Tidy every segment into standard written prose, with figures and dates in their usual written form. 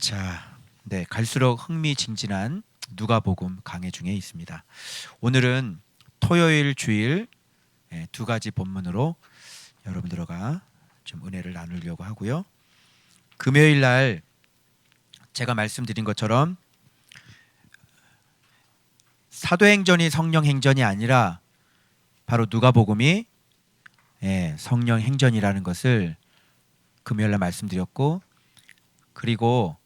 자, 네, 갈수록 흥미진진한 누가복음 강해 중에 있습니다. 오늘은 토요일 주일 두 가지 본문으로 여러분들과 좀 은혜를 나누려고 하고요. 금요일 날 제가 말씀드린 것처럼 사도행전이 성령행전이 아니라 바로 누가복음이 성령행전이라는 것을 금요일 날 말씀드렸고, 그리고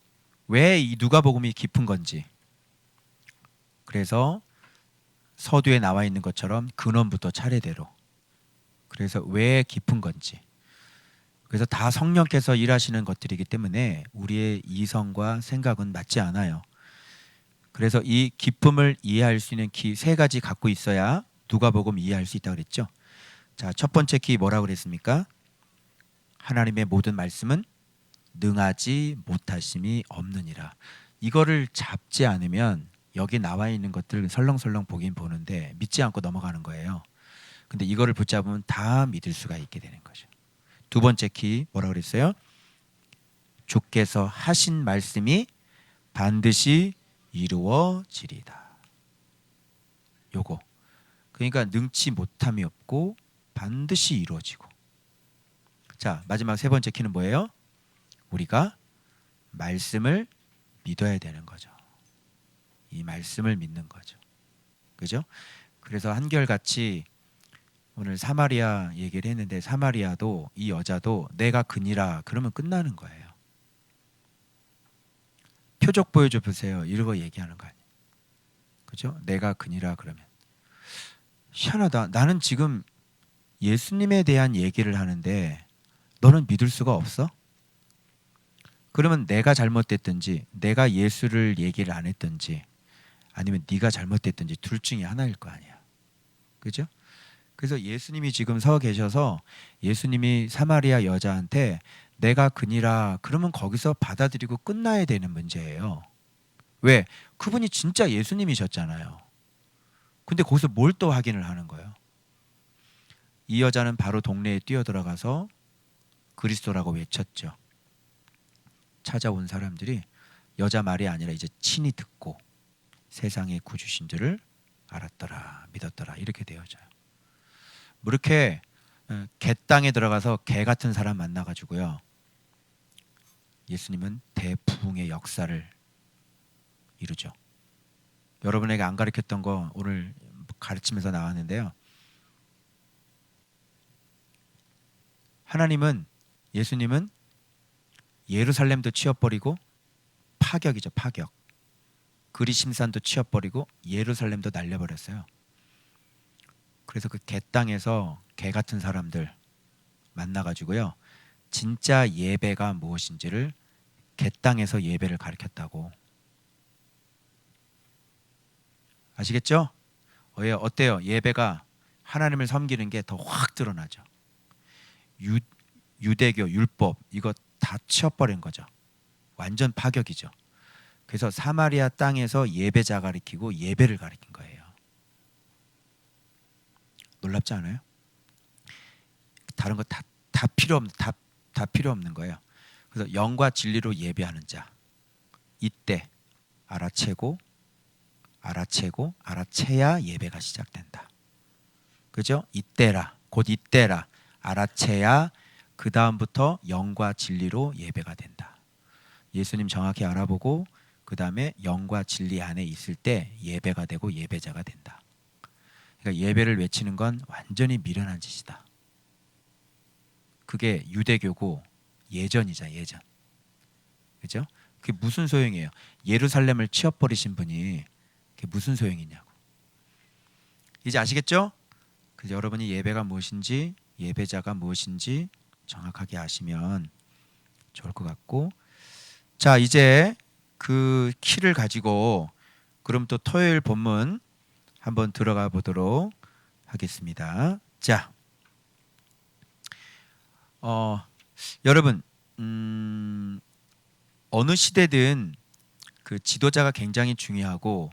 왜 이 누가복음이 깊은 건지, 그래서 서두에 나와 있는 것처럼 근원부터 차례대로, 그래서 왜 깊은 건지, 그래서 다 성령께서 일하시는 것들이기 때문에 우리의 이성과 생각은 맞지 않아요. 그래서 이 기쁨을 이해할 수 있는 키 세 가지 갖고 있어야 누가복음 이해할 수 있다고 그랬죠. 자, 첫 번째 키 뭐라고 그랬습니까? 하나님의 모든 말씀은 능하지 못하심이 없느니라. 이거를 잡지 않으면 여기 나와 있는 것들 설렁설렁 보긴 보는데 믿지 않고 넘어가는 거예요. 근데 이거를 붙잡으면 다 믿을 수가 있게 되는 거죠. 두 번째 키 뭐라고 그랬어요? 주께서 하신 말씀이 반드시 이루어지리다. 요거. 그러니까 능치 못함이 없고 반드시 이루어지고. 자, 마지막 세 번째 키는 뭐예요? 우리가 말씀을 믿어야 되는 거죠. 이 말씀을 믿는 거죠. 그죠? 그래서 한결같이 오늘 사마리아 얘기를 했는데, 사마리아도 이 여자도 내가 그니라 그러면 끝나는 거예요. 표적 보여줘 보세요. 이러고 얘기하는 거 아니에요. 그죠? 내가 그니라 그러면. 희한하다. 나는 지금 예수님에 대한 얘기를 하는데 너는 믿을 수가 없어? 그러면 내가 잘못됐든지, 내가 예수를 얘기를 안 했든지, 아니면 네가 잘못됐든지 둘 중에 하나일 거 아니야. 그죠? 그래서 예수님이 지금 서 계셔서 예수님이 사마리아 여자한테 내가 그니라 그러면 거기서 받아들이고 끝나야 되는 문제예요. 왜? 그분이 진짜 예수님이셨잖아요. 근데 거기서 뭘 또 확인을 하는 거예요? 이 여자는 바로 동네에 뛰어들어가서 그리스도라고 외쳤죠. 찾아온 사람들이 여자 말이 아니라 이제 친히 듣고 세상의 구주신 줄을 알았더라, 믿었더라, 이렇게 되어져요. 뭐 이렇게 개 땅에 들어가서 개 같은 사람 만나가지고요, 예수님은 대부흥의 역사를 이루죠. 여러분에게 안 가르쳤던 거 오늘 가르치면서 나왔는데요. 하나님은, 예수님은 예루살렘도 치워버리고, 파격이죠, 파격. 그리심산도 치워버리고 예루살렘도 날려버렸어요. 그래서 그 개 땅에서 개 같은 사람들 만나가지고요, 진짜 예배가 무엇인지를 개 땅에서 예배를 가르쳤다고. 아시겠죠? 어때요? 예배가 하나님을 섬기는 게 더 확 드러나죠. 유대교 율법 이거 다 치워버린 거죠. 완전 파격이죠. 그래서 사마리아 땅에서 예배자 가리키고 예배를 가리킨 거예요. 놀랍지 않아요? 다른 거 다 필요 없는 거예요. 그래서 영과 진리로 예배하는 자, 이때 알아채고 알아채야 예배가 시작된다. 그죠? 이때라, 곧 이때라 알아채야 그 다음부터 영과 진리로 예배가 된다. 예수님 정확히 알아보고 그 다음에 영과 진리 안에 있을 때 예배가 되고 예배자가 된다. 그러니까 예배를 외치는 건 완전히 미련한 짓이다. 그게 유대교고 예전이자 예전. 그죠? 그게 무슨 소용이에요? 예루살렘을 치워버리신 분이 그게 무슨 소용이냐고. 이제 아시겠죠? 그래서 여러분이 예배가 무엇인지, 예배자가 무엇인지 정확하게 아시면 좋을 것 같고, 자, 이제 그 키를 가지고 그럼 또 토요일 본문 한번 들어가 보도록 하겠습니다. 자, 여러분, 어느 시대든 그 지도자가 굉장히 중요하고,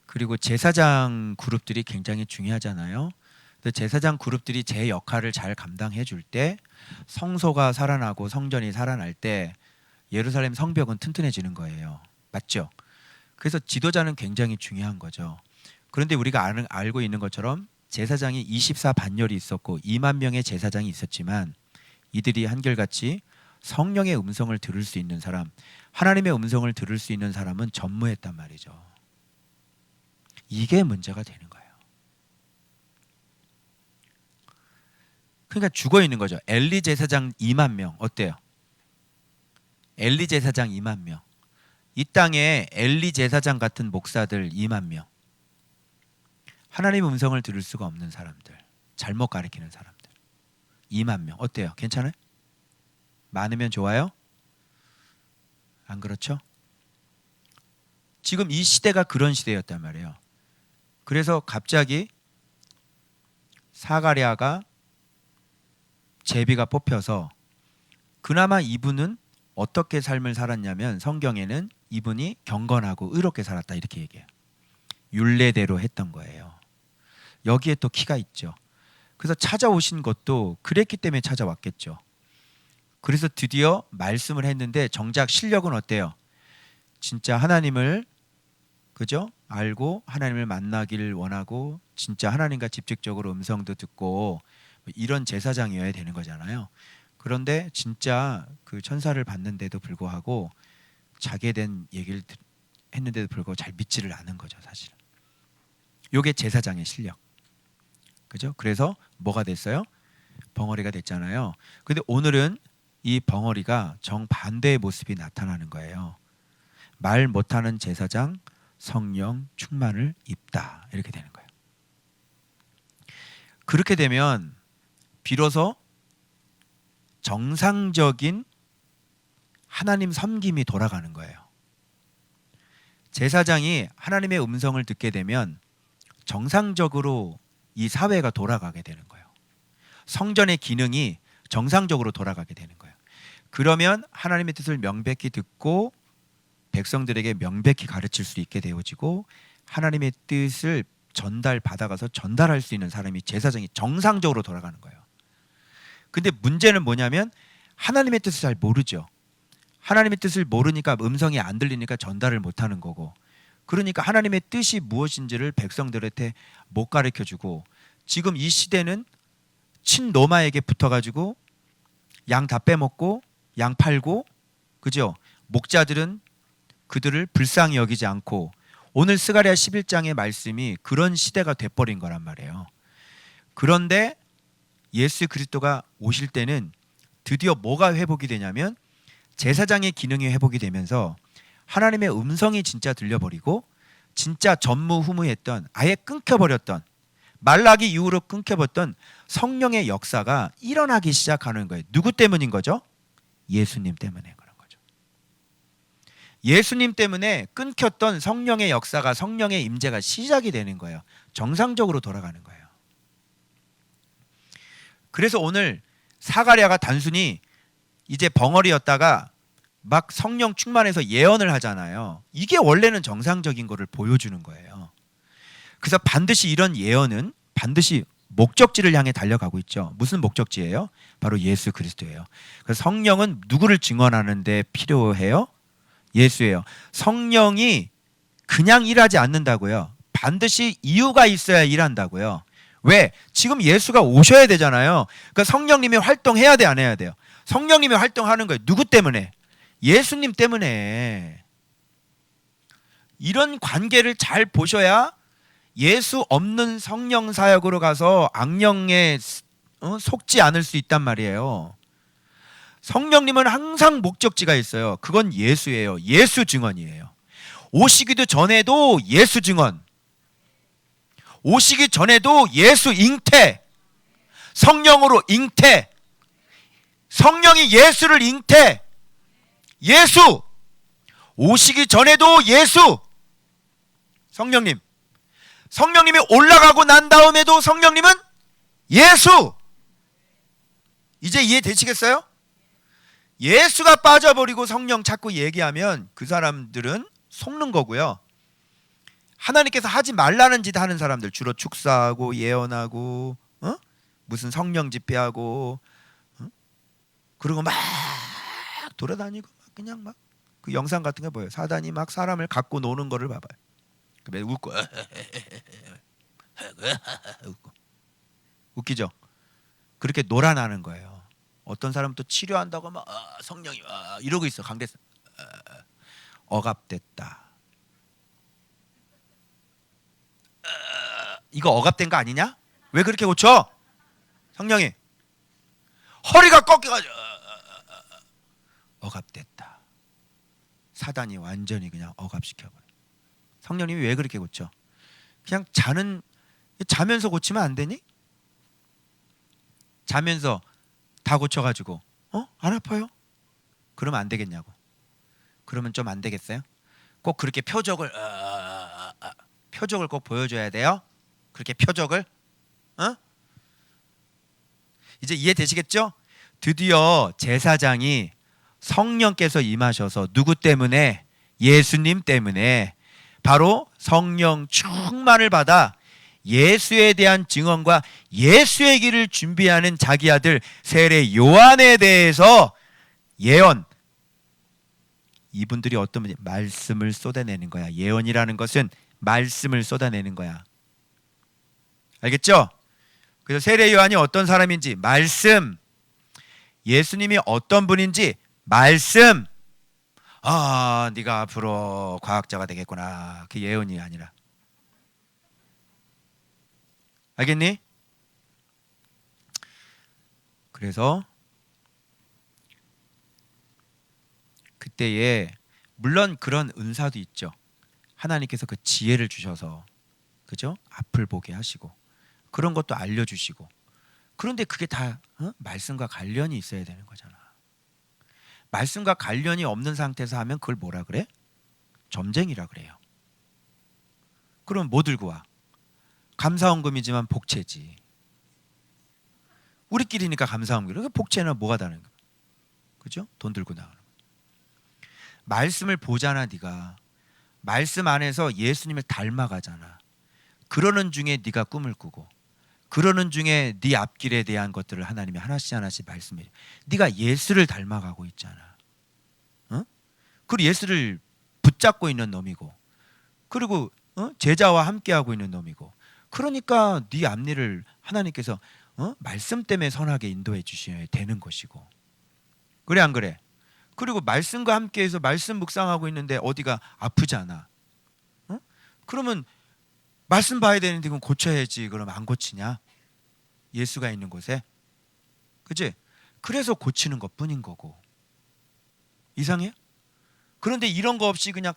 그리고 제사장 그룹들이 굉장히 중요하잖아요. 근데 제사장 그룹들이 제 역할을 잘 감당해 줄 때, 성소가 살아나고 성전이 살아날 때 예루살렘 성벽은 튼튼해지는 거예요. 맞죠? 그래서 지도자는 굉장히 중요한 거죠. 그런데 우리가 알고 있는 것처럼 제사장이 24반열이 있었고 2만 명의 제사장이 있었지만 이들이 한결같이 성령의 음성을 들을 수 있는 사람, 하나님의 음성을 들을 수 있는 사람은 전무했단 말이죠. 이게 문제가 되는 거예요. 그러니까 죽어 있는 거죠. 엘리 제사장 2만 명 어때요? 엘리 제사장 2만 명. 이 땅에 엘리 제사장 같은 목사들 2만 명. 하나님의 음성을 들을 수가 없는 사람들, 잘못 가리키는 사람들 2만 명. 어때요? 괜찮아요? 많으면 좋아요? 안 그렇죠? 지금 이 시대가 그런 시대였단 말이에요. 그래서 갑자기 사가랴가 제비가 뽑혀서 그나마 이분은 어떻게 삶을 살았냐면 성경에는 이분이 경건하고 의롭게 살았다 이렇게 얘기해요. 율례대로 했던 거예요. 여기에 또 키가 있죠. 그래서 찾아오신 것도 그랬기 때문에 찾아왔겠죠. 그래서 드디어 말씀을 했는데 정작 실력은 어때요? 진짜 하나님을 그죠? 알고 하나님을 만나기를 원하고 진짜 하나님과 직접적으로 음성도 듣고 이런 제사장이어야 되는 거잖아요. 그런데 진짜 그 천사를 봤는데도 불구하고 자게 된 얘기를 했는데도 불구하고 잘 믿지를 않은 거죠, 사실은. 요게 제사장의 실력. 그죠? 그래서 뭐가 됐어요? 벙어리가 됐잖아요. 근데 오늘은 이 벙어리가 정반대의 모습이 나타나는 거예요. 말 못하는 제사장 성령 충만을 입다 이렇게 되는 거예요. 그렇게 되면 비로소 정상적인 하나님 섬김이 돌아가는 거예요. 제사장이 하나님의 음성을 듣게 되면 정상적으로 이 사회가 돌아가게 되는 거예요. 성전의 기능이 정상적으로 돌아가게 되는 거예요. 그러면 하나님의 뜻을 명백히 듣고 백성들에게 명백히 가르칠 수 있게 되어지고 하나님의 뜻을 받아가서 전달할 수 있는 사람이 제사장이 정상적으로 돌아가는 거예요. 근데 문제는 뭐냐면 하나님의 뜻을 잘 모르죠. 하나님의 뜻을 모르니까 음성이 안 들리니까 전달을 못하는 거고, 그러니까 하나님의 뜻이 무엇인지를 백성들한테 못 가르쳐주고, 지금 이 시대는 친로마에게 붙어가지고 양 다 빼먹고 양 팔고, 그죠? 목자들은 그들을 불쌍히 여기지 않고, 오늘 스가랴 11장의 말씀이 그런 시대가 돼버린 거란 말이에요. 그런데 예수 그리스도가 오실 때는 드디어 뭐가 회복이 되냐면 제사장의 기능이 회복이 되면서 하나님의 음성이 진짜 들려버리고, 진짜 전무후무했던, 아예 끊겨버렸던, 말라기 이후로 끊겨버렸던 성령의 역사가 일어나기 시작하는 거예요. 누구 때문인 거죠? 예수님 때문에 그런 거죠. 예수님 때문에 끊겼던 성령의 역사가, 성령의 임재가 시작이 되는 거예요. 정상적으로 돌아가는 거예요. 그래서 오늘 사가랴가 단순히 이제 벙어리였다가 막 성령 충만해서 예언을 하잖아요. 이게 원래는 정상적인 거를 보여주는 거예요. 그래서 반드시 이런 예언은 반드시 목적지를 향해 달려가고 있죠. 무슨 목적지예요? 바로 예수 그리스도예요. 그래서 성령은 누구를 증언하는 데 필요해요? 예수예요. 성령이 그냥 일하지 않는다고요. 반드시 이유가 있어야 일한다고요. 왜? 지금 예수가 오셔야 되잖아요. 그러니까 성령님이 활동해야 돼, 안 해야 돼요? 성령님이 활동하는 거예요. 누구 때문에? 예수님 때문에. 이런 관계를 잘 보셔야 예수 없는 성령 사역으로 가서 악령에 속지 않을 수 있단 말이에요. 성령님은 항상 목적지가 있어요. 그건 예수예요. 예수 증언이에요. 오시기도 전에도 예수 증언, 오시기 전에도 예수 잉태, 성령으로 잉태, 성령이 예수를 잉태, 예수 오시기 전에도 예수, 성령님, 성령님이 올라가고 난 다음에도 성령님은 예수. 이제 이해되시겠어요? 예수가 빠져버리고 성령 자꾸 얘기하면 그 사람들은 속는 거고요. 하나님께서 하지 말라는 짓 하는 사람들, 주로 축사하고 예언하고 무슨 성령 집회하고 그리고 막 돌아다니고 그냥 막 그 영상 같은 거 보여요. 사단이 막 사람을 갖고 노는 거를 봐봐요. 그 웃고 웃고 웃기죠. 그렇게 놀아나는 거예요. 어떤 사람은 또 치료한다고 막 성령이 이러고 있어. 강대상 억압됐다. 이거 억압된 거 아니냐? 왜 그렇게 고쳐? 성령이 허리가 꺾여가지고 억압됐다. 사단이 완전히 그냥 억압시켜버려. 성령님이 왜 그렇게 고쳐? 그냥 자면서 고치면 안 되니? 자면서 다 고쳐가지고 안 아파요? 그러면 안 되겠냐고. 그러면 좀 안 되겠어요? 꼭 그렇게 표적을 꼭 보여줘야 돼요? 그렇게 표적을? 이제 이해되시겠죠? 드디어 제사장이 성령께서 임하셔서 누구 때문에? 예수님 때문에 바로 성령 충만을 받아 예수에 대한 증언과 예수의 길을 준비하는 자기 아들 세례 요한에 대해서 예언, 이분들이 어떤 분이 말씀을 쏟아내는 거야. 예언이라는 것은 말씀을 쏟아내는 거야. 알겠죠? 그래서 세례 요한이 어떤 사람인지 말씀, 예수님이 어떤 분인지 말씀. 네가 앞으로 과학자가 되겠구나. 그 예언이 아니라. 알겠니? 그래서 그때에 물론 그런 은사도 있죠. 하나님께서 그 지혜를 주셔서, 그죠? 앞을 보게 하시고 그런 것도 알려주시고. 그런데 그게 다 말씀과 관련이 있어야 되는 거잖아. 말씀과 관련이 없는 상태에서 하면 그걸 뭐라 그래? 점쟁이라 그래요. 그럼 뭐 들고 와? 감사헌금이지만 복채지. 우리끼리니까 감사헌금. 그러니까 복채는 뭐가 다른 거야? 그죠? 돈 들고 나가는 거야. 말씀을 보잖아. 네가 말씀 안에서 예수님을 닮아가잖아. 그러는 중에 네가 꿈을 꾸고, 그러는 중에 네 앞길에 대한 것들을 하나님이 하나씩 말씀해. 네가 예수를 닮아가고 있잖아. 그리고 예수를 붙잡고 있는 놈이고, 그리고 제자와 함께하고 있는 놈이고. 그러니까 네 앞일을 하나님께서 말씀 때문에 선하게 인도해 주셔야 되는 것이고. 그래 안 그래? 그리고 말씀과 함께해서 말씀 묵상하고 있는데 어디가 아프지 않아? 그러면 말씀 봐야 되는데 그럼 고쳐야지. 그럼 안 고치냐? 예수가 있는 곳에. 그치? 그래서 고치는 것뿐인 거고. 이상해요? 그런데 이런 거 없이 그냥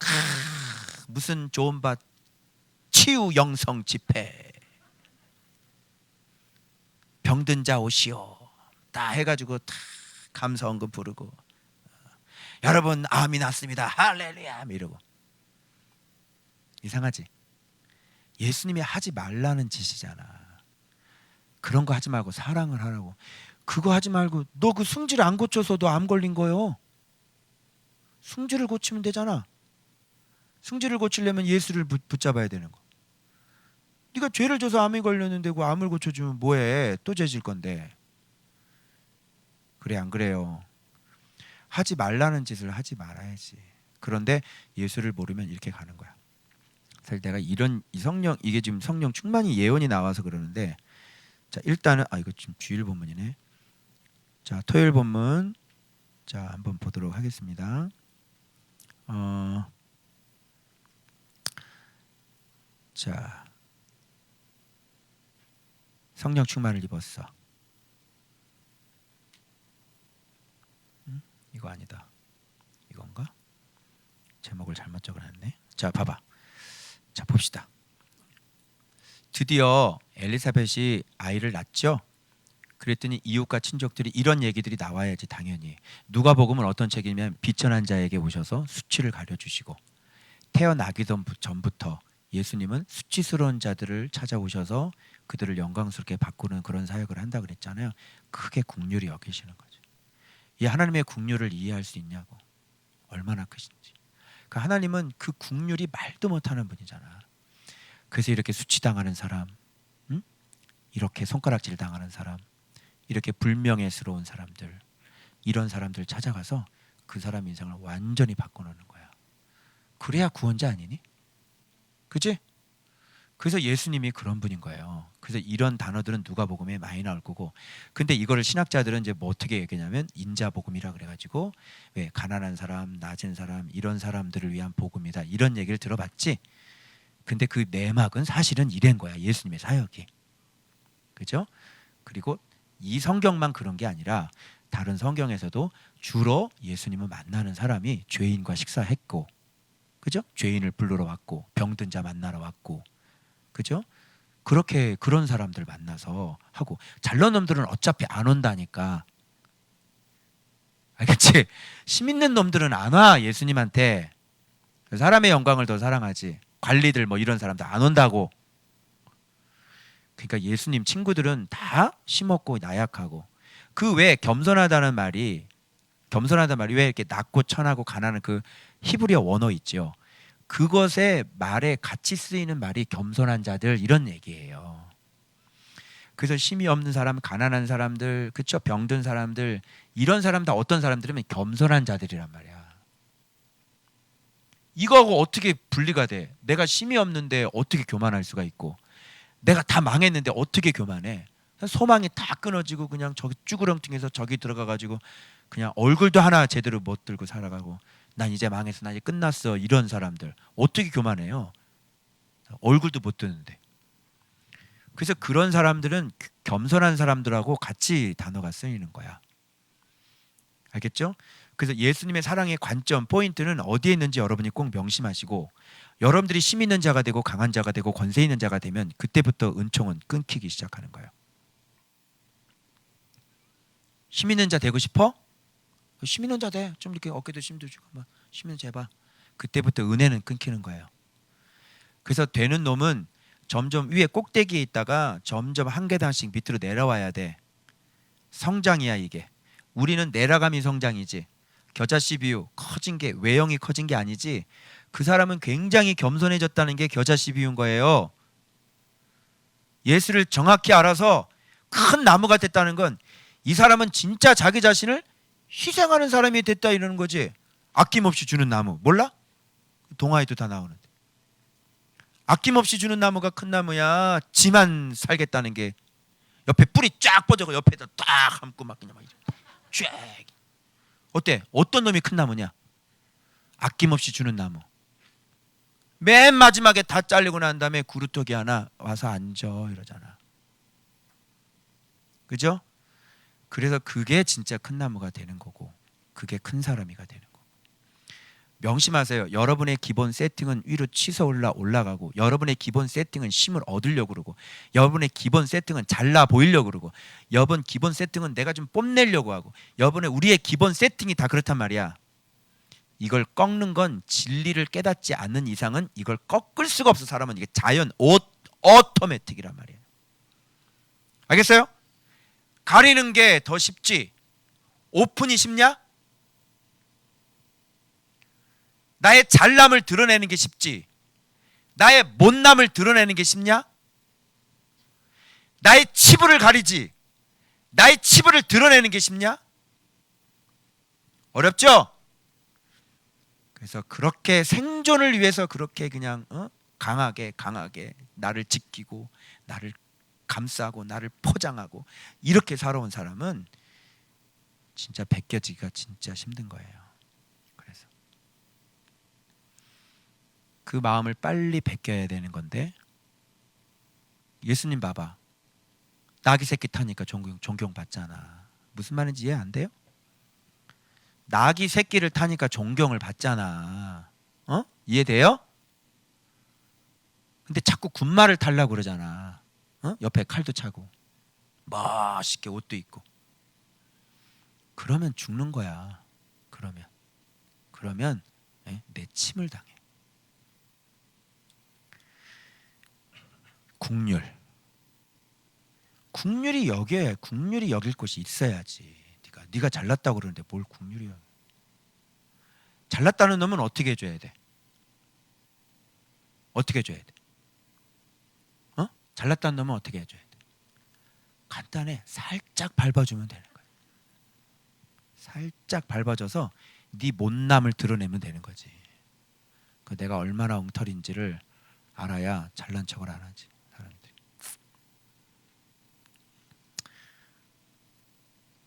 무슨 좋은 밭 치유 영성 집회, 병든 자 오시오 다 해가지고 다 감사헌금 부르고, 여러분 암이 났습니다 할렐루야 이러고. 이상하지? 예수님이 하지 말라는 짓이잖아. 그런 거 하지 말고 사랑을 하라고. 그거 하지 말고 너 그 승질 안 고쳐서도 암 걸린 거요. 승질을 고치면 되잖아. 승질을 고치려면 예수를 붙잡아야 되는 거. 네가 죄를 져서 암이 걸렸는데 그 암을 고쳐주면 뭐해? 또 죄질 건데. 그래 안 그래요? 하지 말라는 짓을 하지 말아야지. 그런데 예수를 모르면 이렇게 가는 거야. 사실 내가 이 성령, 이게 지금 성령 충만히 예언이 나와서 그러는데, 자 일단은 이거 지금 주일 본문이네. 자 토요일 본문 자 한번 보도록 하겠습니다. 자 성령 충만을 입었어. 이거 아니다. 이건가? 제목을 잘못 적어놨네. 자 봐봐. 자 봅시다. 드디어 엘리사벳이 아이를 낳죠. 그랬더니 이웃과 친족들이 이런 얘기들이 나와야지 당연히. 누가복음은 어떤 책이냐면 비천한 자에게 오셔서 수치를 가려주시고, 태어나기 전부터 예수님은 수치스러운 자들을 찾아오셔서 그들을 영광스럽게 바꾸는 그런 사역을 한다 그랬잖아요. 크게 국률이 여기시는 거죠. 이 하나님의 국률을 이해할 수 있냐고. 얼마나 크신지. 그 하나님은 그 국률이 말도 못하는 분이잖아. 그래서 이렇게 수치당하는 사람, 이렇게 손가락질 당하는 사람, 이렇게 불명예스러운 사람들, 이런 사람들 찾아가서 그 사람 인생을 완전히 바꿔놓는 거야. 그래야 구원자 아니니? 그치? 그래서 예수님이 그런 분인 거예요. 그래서 이런 단어들은 누가복음에 많이 나올 거고, 근데 이거를 신학자들은 이제 뭐 어떻게 얘기냐면 인자복음이라 그래가지고, 왜 가난한 사람, 낮은 사람 이런 사람들을 위한 복음이다 이런 얘기를 들어봤지. 근데 그 내막은 사실은 이런 거야. 예수님의 사역이. 그죠? 그리고 이 성경만 그런 게 아니라 다른 성경에서도 주로 예수님을 만나는 사람이 죄인과 식사했고, 그죠? 죄인을 부르러 왔고, 병든 자 만나러 왔고, 그죠? 그렇게 그런 사람들 만나서 하고, 잘난 놈들은 어차피 안 온다니까. 알겠지? 심 있는 놈들은 안 와 예수님한테. 사람의 영광을 더 사랑하지. 관리들 뭐 이런 사람들 안 온다고. 그러니까 예수님 친구들은 다 심없고 나약하고, 그 외에 겸손하다는 말이 왜 이렇게 낮고 천하고 가난한 그 히브리어 원어 있죠. 그것의 말에 같이 쓰이는 말이 겸손한 자들 이런 얘기예요. 그래서 힘이 없는 사람, 가난한 사람들, 그쵸? 병든 사람들, 이런 사람 다 어떤 사람들이면 겸손한 자들이란 말이야. 이거하고 어떻게 분리가 돼? 내가 힘이 없는데 어떻게 교만할 수가 있고, 내가 다 망했는데 어떻게 교만해? 소망이 다 끊어지고 그냥 저기 쭈구렁뚱해서 저기 들어가가지고 그냥 얼굴도 하나 제대로 못 들고 살아가고, 난 이제 망했어, 난 이제 끝났어, 이런 사람들 어떻게 교만해요? 얼굴도 못 드는데. 그래서 그런 사람들은 겸손한 사람들하고 같이 단어가 쓰이는 거야. 알겠죠? 그래서 예수님의 사랑의 관점, 포인트는 어디에 있는지 여러분이 꼭 명심하시고, 여러분들이 힘 있는 자가 되고 강한 자가 되고 권세 있는 자가 되면 그때부터 은총은 끊기기 시작하는 거예요. 힘 있는 자 되고 싶어? 힘 있는 자 돼. 좀 이렇게 어깨도 힘도 주고 막 힘 있는 자 해봐. 그때부터 은혜는 끊기는 거예요. 그래서 되는 놈은 점점 위에 꼭대기에 있다가 점점 한 계단씩 밑으로 내려와야 돼. 성장이야 이게. 우리는 내려감이 성장이지, 겨자씨 비유 커진 게, 외형이 커진 게 아니지. 그 사람은 굉장히 겸손해졌다는 게 겨자씨 비유인 거예요. 예수를 정확히 알아서 큰 나무가 됐다는 건 이 사람은 진짜 자기 자신을 희생하는 사람이 됐다 이러는 거지. 아낌없이 주는 나무 몰라? 동화에도 다 나오는데. 아낌없이 주는 나무가 큰 나무야. 지만 살겠다는 게 옆에 뿌리 쫙 뻗어서 옆에다 딱 감고 막 그냥 막 쫙. 어때? 어떤 놈이 큰 나무냐? 아낌없이 주는 나무. 맨 마지막에 다 잘리고 난 다음에 구루터기 하나 와서 앉아 이러잖아. 그죠? 그래서 그게 진짜 큰 나무가 되는 거고, 그게 큰 사람이가 되는 거고. 명심하세요. 여러분의 기본 세팅은 위로 치서 올라가고, 여러분의 기본 세팅은 힘을 얻으려고 그러고, 여러분의 기본 세팅은 잘나 보이려고 그러고, 여러분 기본 세팅은 내가 좀 뽐내려고 하고, 여러분의 우리의 기본 세팅이 다 그렇단 말이야. 이걸 꺾는 건 진리를 깨닫지 않는 이상은 이걸 꺾을 수가 없어. 사람은 이게 자연 오토매틱이란 말이에요. 알겠어요? 가리는 게 더 쉽지 오픈이 쉽냐? 나의 잘남을 드러내는 게 쉽지 나의 못남을 드러내는 게 쉽냐? 나의 치부를 가리지 나의 치부를 드러내는 게 쉽냐? 어렵죠? 그래서 그렇게 생존을 위해서 그렇게 그냥 강하게 나를 지키고 나를 감싸고 나를 포장하고 이렇게 살아온 사람은 진짜 벗겨지기가 진짜 힘든 거예요. 그래서 그 마음을 빨리 벗겨야 되는 건데, 예수님 봐봐. 나귀 새끼 타니까 존경받잖아. 무슨 말인지 이해 안 돼요? 나귀 새끼를 타니까 존경을 받잖아. 이해돼요? 근데 자꾸 군말을 타려고 그러잖아. 옆에 칼도 차고 멋있게 옷도 입고. 그러면 죽는 거야. 그러면 내 침을 당해. 국률이 여길 곳이 있어야지. 네가 잘났다고 그러는데 뭘 국률이야. 잘났다는 놈은 어떻게 해줘야 돼? 어떻게 해줘야 돼? 잘났다는 놈은 어떻게 해줘야 돼? 간단해. 살짝 밟아주면 되는 거야. 살짝 밟아줘서 네 못남을 드러내면 되는 거지. 그 내가 얼마나 엉터리인지를 알아야 잘난 척을 안 하지 사람들이.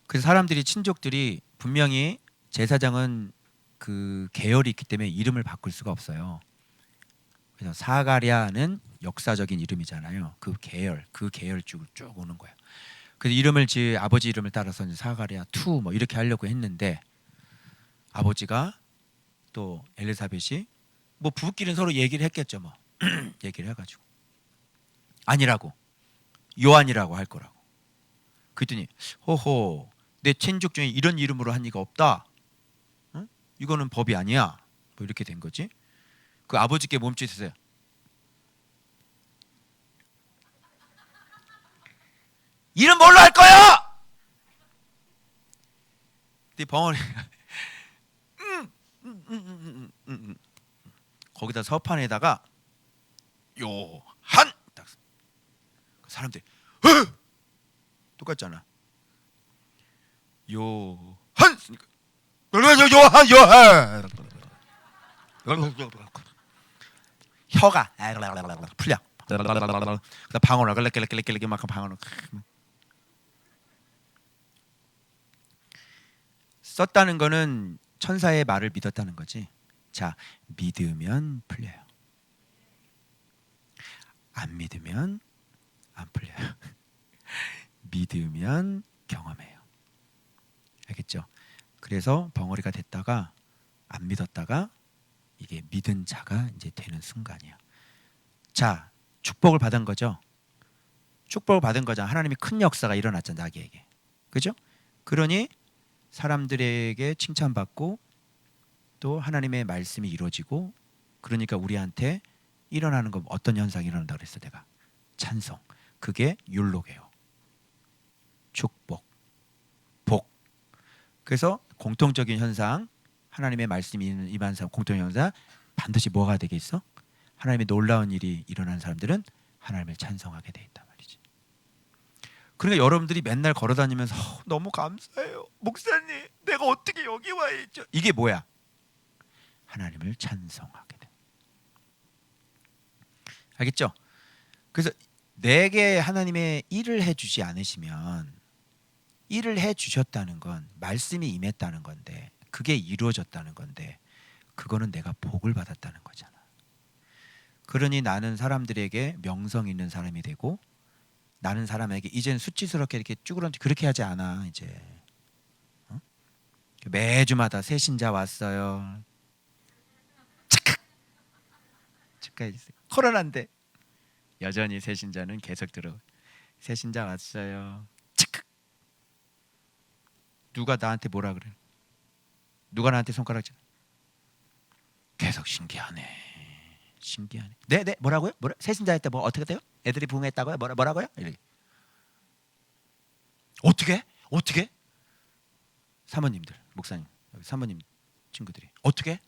그래서 사람들이 친족들이 분명히 제사장은 그 계열이 있기 때문에 이름을 바꿀 수가 없어요. 그래서 사가랴는 역사적인 이름이잖아요. 그 계열 쭉 오는 거예요. 그래서 이름을 아버지 이름을 따라서 사가랴 투 뭐 이렇게 하려고 했는데 아버지가 또 엘리사벳이 뭐 부부끼리는 서로 얘기를 했겠죠 뭐 얘기를 해가지고 아니라고 요한이라고 할 거라고. 그랬더니 호호 내 친족 중에 이런 이름으로 한 이가 없다. 응? 이거는 법이 아니야. 뭐 이렇게 된 거지. 그 아버지께 몸짓했어요. 이름 뭘로 할 거야? 근데 벙어리 거기다 서판에다가 요한 딱 사람들이 똑같잖아. 요한 요한 혀가 풀려. 그다 방언을 글래글래글래글래 막 방언을 썼다는 거는 천사의 말을 믿었다는 거지. 자, 믿으면 풀려요. 안 믿으면 안 풀려요. 믿으면 경험해요. 알겠죠? 그래서 벙어리가 됐다가 안 믿었다가 이게 믿은 자가 이제 되는 순간이야. 자, 축복을 받은 거죠. 축복을 받은 거잖아. 하나님이 큰 역사가 일어났잖아 나에게. 그죠? 그러니 사람들에게 칭찬받고 또 하나님의 말씀이 이루어지고 그러니까 우리한테 일어나는 거 어떤 현상이 일어난다 그랬어 내가. 찬송. 그게 율록이에요. 축복, 복. 그래서 공통적인 현상 하나님의 말씀이 임한 사람 공통적 현상 반드시 뭐가 되겠어? 하나님의 놀라운 일이 일어나는 사람들은 하나님을 찬송하게 돼 있단 말이지. 그러니까 여러분들이 맨날 걸어다니면서 너무 감사해요. 목사님 내가 어떻게 여기 와 있죠? 이게 뭐야? 하나님을 찬송하게 돼. 알겠죠? 그래서 내게 하나님의 일을 해주지 않으시면 일을 해주셨다는 건 말씀이 임했다는 건데 그게 이루어졌다는 건데 그거는 내가 복을 받았다는 거잖아. 그러니 나는 사람들에게 명성 있는 사람이 되고 나는 사람에게 이제는 수치스럽게 이렇게 쭈그런지 그렇게 하지 않아 이제. 어? 매주마다 새 신자 왔어요. 축하해주세요. 코로나인데 여전히 새 신자는 계속 들어. 새 신자 왔어요. 누가 나한테 뭐라 그래? 누가 나한테 손가락질? 계속 신기하네. 신기하네. 네, 뭐라고요? 새 신자 때 뭐 어떻게 돼요? 애들이 부흥했다고요? 뭐라고요? 이렇게. 어떻게? 사모님들, 목사님, 여기 사모님 친구들이 어떻게?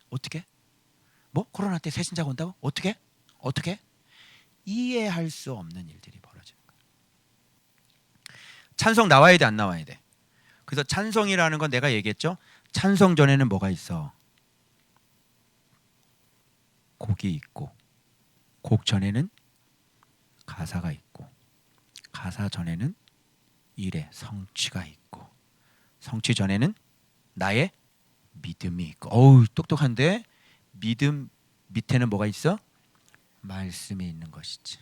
뭐 코로나 때 새 신자가 온다고? 어떻게? 이해할 수 없는 일들이 벌어지는 거예요. 찬송 나와야 돼, 안 나와야 돼? 그래서 찬송이라는 건 내가 얘기했죠. 찬송 전에는 뭐가 있어? 곡이 있고, 곡 전에는 가사가 있고, 가사 전에는 일의 성취가 있고, 성취 전에는 나의 믿음이 있고. 어우 똑똑한데 믿음 밑에는 뭐가 있어? 말씀이 있는 것이지.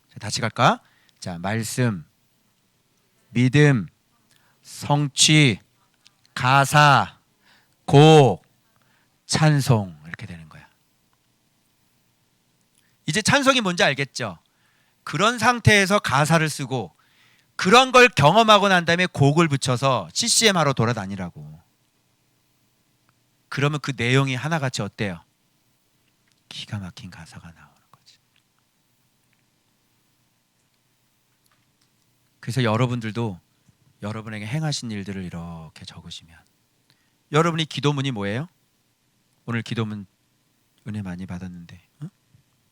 자, 다시 갈까? 자, 말씀, 믿음, 성취, 가사, 곡, 찬송 이렇게 되는 거야. 이제 찬송이 뭔지 알겠죠? 그런 상태에서 가사를 쓰고 그런 걸 경험하고 난 다음에 곡을 붙여서 CCM하러 돌아다니라고. 그러면 그 내용이 하나같이 어때요? 기가 막힌 가사가 나오는 거지. 그래서 여러분들도 여러분에게 행하신 일들을 이렇게 적으시면 여러분이 기도문이 뭐예요? 오늘 기도문 은혜 많이 받았는데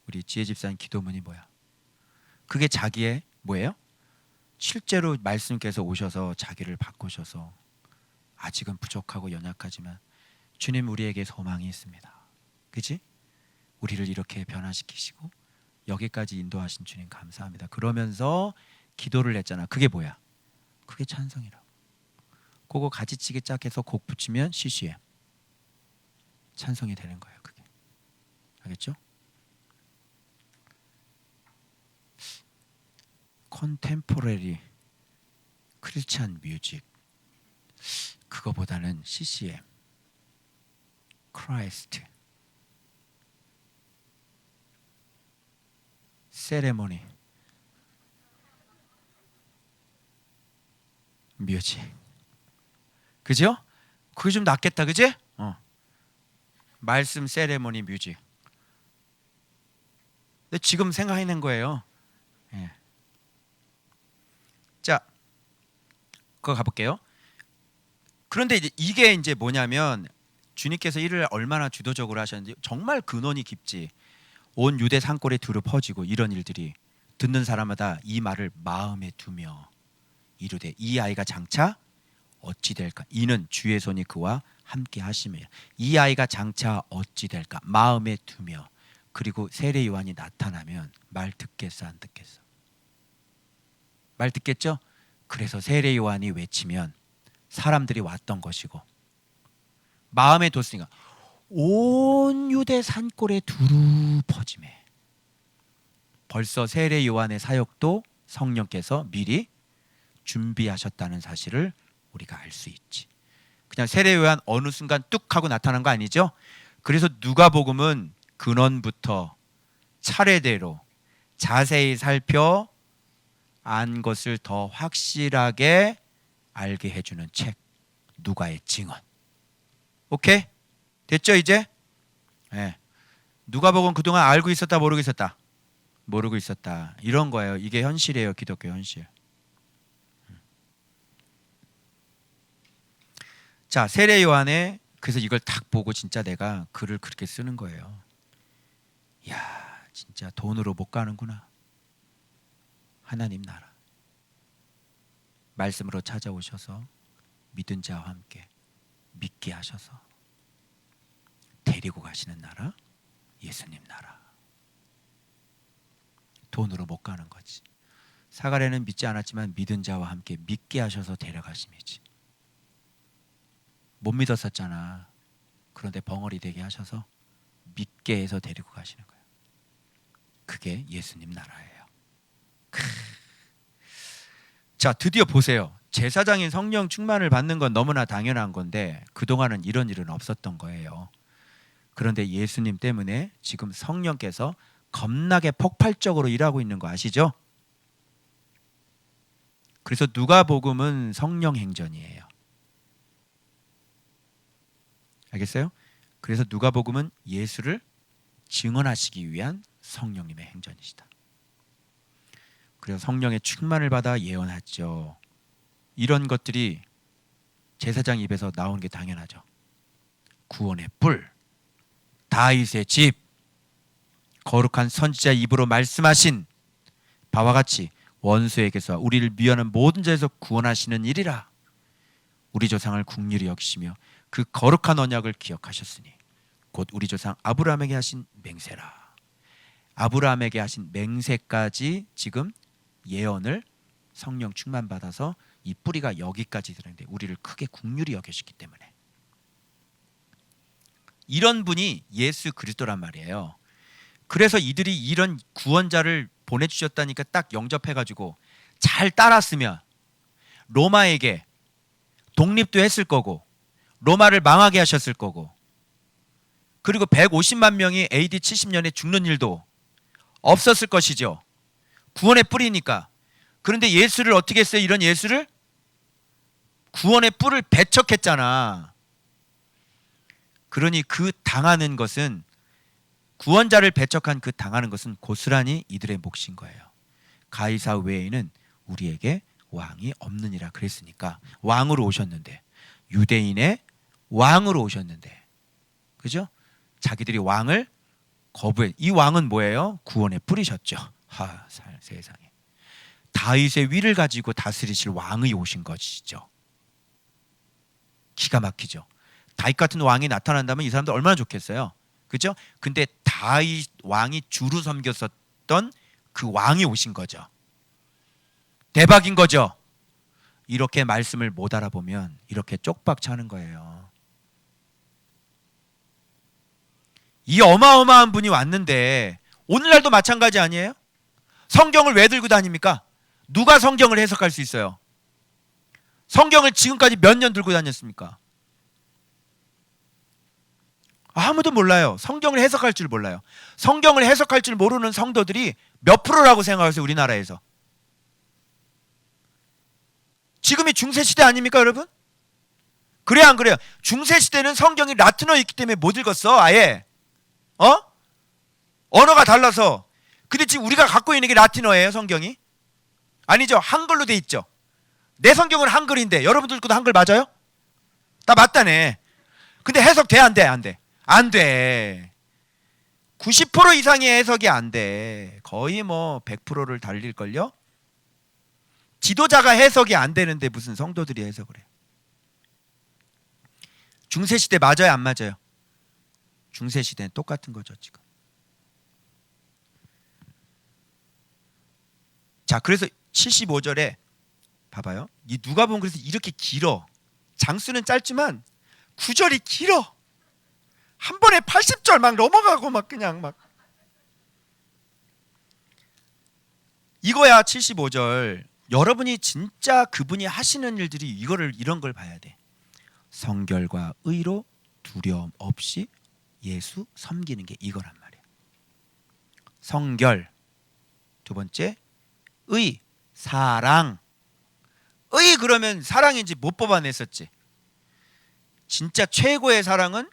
우리 지혜 집사님 기도문이 뭐야? 그게 자기의 뭐예요? 실제로 말씀께서 오셔서 자기를 바꾸셔서 아직은 부족하고 연약하지만 주님 우리에게 소망이 있습니다. 그치? 우리를 이렇게 변화시키시고 여기까지 인도하신 주님 감사합니다. 그러면서 기도를 했잖아. 그게 뭐야? 그게 찬송이라고. 그거 가지치기 짝 해서 곡 붙이면 CCM. 찬송이 되는 거예요. 그게. 알겠죠? 컨템포러리 크리스찬 뮤직, 그거보다는 CCM, 크라이스트, 세레모니 뮤직. 그죠? 그게 좀 낫겠다. 그지? 말씀 세레모니 뮤직. 근데 지금 생각해낸 거예요. 예. 자, 그거 가볼게요. 그런데 이게 이제 뭐냐면 주님께서 이를 얼마나 주도적으로 하셨는지 정말 근원이 깊지. 온 유대 산골에 두루 퍼지고 이런 일들이 듣는 사람마다 이 말을 마음에 두며 이르되 이 아이가 장차 어찌 될까? 이는 주의 손이 그와 함께 하시며. 이 아이가 장차 어찌 될까? 마음에 두며. 그리고 세례 요한이 나타나면 말 듣겠어 안 듣겠어? 말 듣겠죠? 그래서 세례 요한이 외치면 사람들이 왔던 것이고 마음에 뒀으니까 온 유대 산골에 두루 퍼짐에 벌써 세례 요한의 사역도 성령께서 미리 준비하셨다는 사실을 우리가 알 수 있지. 그냥 세례 요한 어느 순간 뚝 하고 나타난 거 아니죠? 그래서 누가복음은 근원부터 차례대로 자세히 살펴 안 것을 더 확실하게 알게 해주는 책, 누가의 증언. 오케이? 됐죠 이제? 네. 누가복음 그동안 알고 있었다 모르고 있었다? 모르고 있었다. 이런 거예요. 이게 현실이에요. 기독교 현실. 자, 세례 요한의, 그래서 이걸 딱 보고 진짜 내가 글을 그렇게 쓰는 거예요. 이야, 진짜 돈으로 못 가는구나. 하나님 나라. 말씀으로 찾아오셔서 믿은 자와 함께 믿게 하셔서 데리고 가시는 나라, 예수님 나라. 돈으로 못 가는 거지. 사가랴는 믿지 않았지만 믿은 자와 함께 믿게 하셔서 데려가심이지. 못 믿었었잖아. 그런데 벙어리 되게 하셔서 믿게 해서 데리고 가시는 거예요. 그게 예수님 나라예요. 자, 드디어 보세요. 제사장인 성령 충만을 받는 건 너무나 당연한 건데 그동안은 이런 일은 없었던 거예요. 그런데 예수님 때문에 지금 성령께서 겁나게 폭발적으로 일하고 있는 거 아시죠? 그래서 누가복음은 성령 행전이에요. 알겠어요? 그래서 누가복음은 예수를 증언하시기 위한 성령님의 행전이시다. 그래서 성령의 충만을 받아 예언하죠. 이런 것들이 제사장 입에서 나오는 게 당연하죠. 구원의 뿔, 다윗의 집, 거룩한 선지자 입으로 말씀하신 바와 같이 원수에게서 우리를 미워하는 모든 자에서 구원하시는 일이라. 우리 조상을 긍휼히 여기시며 그 거룩한 언약을 기억하셨으니 곧 우리 조상 아브라함에게 하신 맹세라. 아브라함에게 하신 맹세까지 지금 예언을 성령 충만 받아서 이 뿌리가 여기까지 들었는데 우리를 크게 긍휼히 여기시기 때문에 이런 분이 예수 그리스도란 말이에요. 그래서 이들이 이런 구원자를 보내주셨다니까 딱 영접해가지고 잘 따랐으면 로마에게 독립도 했을 거고 로마를 망하게 하셨을 거고 그리고 150만 명이 AD 70년에 죽는 일도 없었을 것이죠. 구원의 뿔이니까. 그런데 예수를 어떻게 했어요? 이런 예수를? 구원의 뿔을 배척했잖아. 그러니 그 당하는 것은 구원자를 배척한 그 당하는 것은 고스란히 이들의 몫인 거예요. 가이사 외에는 우리에게 왕이 없느니라 그랬으니까 왕으로 오셨는데 유대인의 왕으로 오셨는데 그죠? 자기들이 왕을 거부해. 이 왕은 뭐예요? 구원의 뿔이셨죠. 세상에. 다윗의 위를 가지고 다스리실 왕이 오신 것이죠. 기가 막히죠. 다윗 같은 왕이 나타난다면 이 사람들 얼마나 좋겠어요. 그죠? 근데 다윗 왕이 주로 섬겼었던 그 왕이 오신 거죠. 대박인 거죠. 이렇게 말씀을 못 알아보면 이렇게 쪽박 차는 거예요. 이 어마어마한 분이 왔는데 오늘날도 마찬가지 아니에요? 성경을 왜 들고 다닙니까? 누가 성경을 해석할 수 있어요? 성경을 지금까지 몇 년 들고 다녔습니까? 아무도 몰라요. 성경을 해석할 줄 몰라요. 성경을 해석할 줄 모르는 성도들이 몇 프로라고 생각하세요? 우리나라에서. 지금이 중세시대 아닙니까 여러분? 그래요 안 그래요? 중세시대는 성경이 라틴어에 있기 때문에 못 읽었어 아예. 언어가 달라서. 근데 지금 우리가 갖고 있는 게 라틴어예요 성경이? 아니죠. 한글로 돼 있죠. 내 성경은 한글인데 여러분들 것도 한글 맞아요? 다 맞다네. 근데 해석 돼 안 돼? 안 돼. 안 돼. 90% 이상의 해석이 안 돼. 거의 뭐 100%를 달릴걸요? 지도자가 해석이 안 되는데 무슨 성도들이 해석을 해요. 중세시대 맞아요 안 맞아요? 중세시대는 똑같은 거죠 지금. 자 그래서 75절에 봐봐요. 이 누가복음 그래서 이렇게 길어. 장수는 짧지만 구절이 길어. 한 번에 80절 막 넘어가고 막 그냥 막 이거야 75절. 여러분이 진짜 그분이 하시는 일들이 이런 걸 봐야 돼. 성결과 의로 두려움 없이 예수 섬기는 게 이거란 말이야. 성결 두 번째 의 사랑. 의 그러면 사랑인지 못 뽑아냈었지. 진짜 최고의 사랑은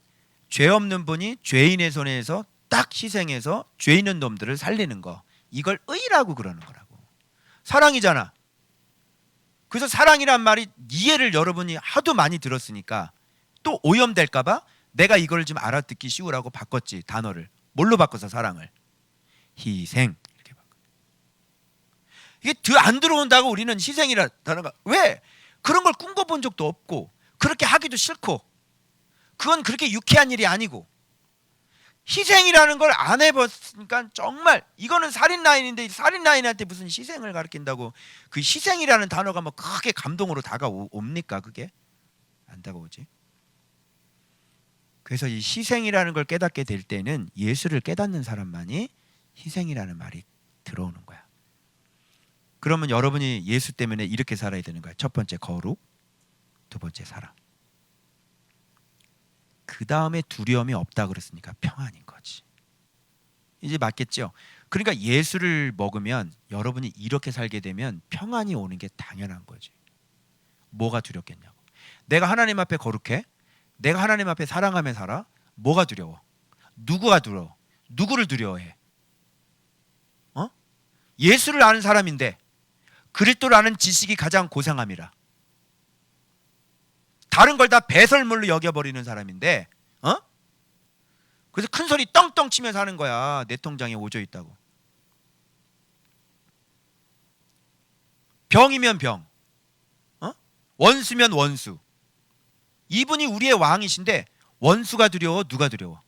죄 없는 분이 죄인의 손에서 딱 희생해서 죄 있는 놈들을 살리는 거. 이걸 의라고 그러는 거라고. 사랑이잖아. 그래서 사랑이란 말이 이해를 여러분이 하도 많이 들었으니까 또 오염될까 봐 내가 이걸 좀 알아듣기 쉬우라고 바꿨지. 단어를. 뭘로 바꿔서 사랑을? 희생. 이렇게 바꿔. 이게 안 들어온다고 우리는 희생이라 단어가. 왜? 그런 걸 꿈꿔본 적도 없고 그렇게 하기도 싫고 그건 그렇게 유쾌한 일이 아니고 희생이라는 걸 안 해봤으니까 정말 이거는 살인라인인데 살인라인한테 무슨 희생을 가르친다고 그 희생이라는 단어가 뭐 크게 감동으로 다가옵니까? 그게 안 다가오지. 그래서 이 희생이라는 걸 깨닫게 될 때는 예수를 깨닫는 사람만이 희생이라는 말이 들어오는 거야. 그러면 여러분이 예수 때문에 이렇게 살아야 되는 거야. 첫 번째 거룩, 두 번째 사랑. 그 다음에 두려움이 없다 그랬으니까 평안인 거지. 이제 맞겠죠? 그러니까 예수를 먹으면 여러분이 이렇게 살게 되면 평안이 오는 게 당연한 거지. 뭐가 두렵겠냐고. 내가 하나님 앞에 거룩해? 내가 하나님 앞에 사랑하며 살아? 뭐가 두려워? 누구가 두려워? 누구를 두려워해? 예수를 아는 사람인데 그리스도를 아는 지식이 가장 고상함이라. 다른 걸 다 배설물로 여겨버리는 사람인데 그래서 큰 소리 떵떵 치면서 하는 거야. 내 통장에 오져 있다고. 병이면 병, 원수면 원수. 이분이 우리의 왕이신데 원수가 두려워? 누가 두려워?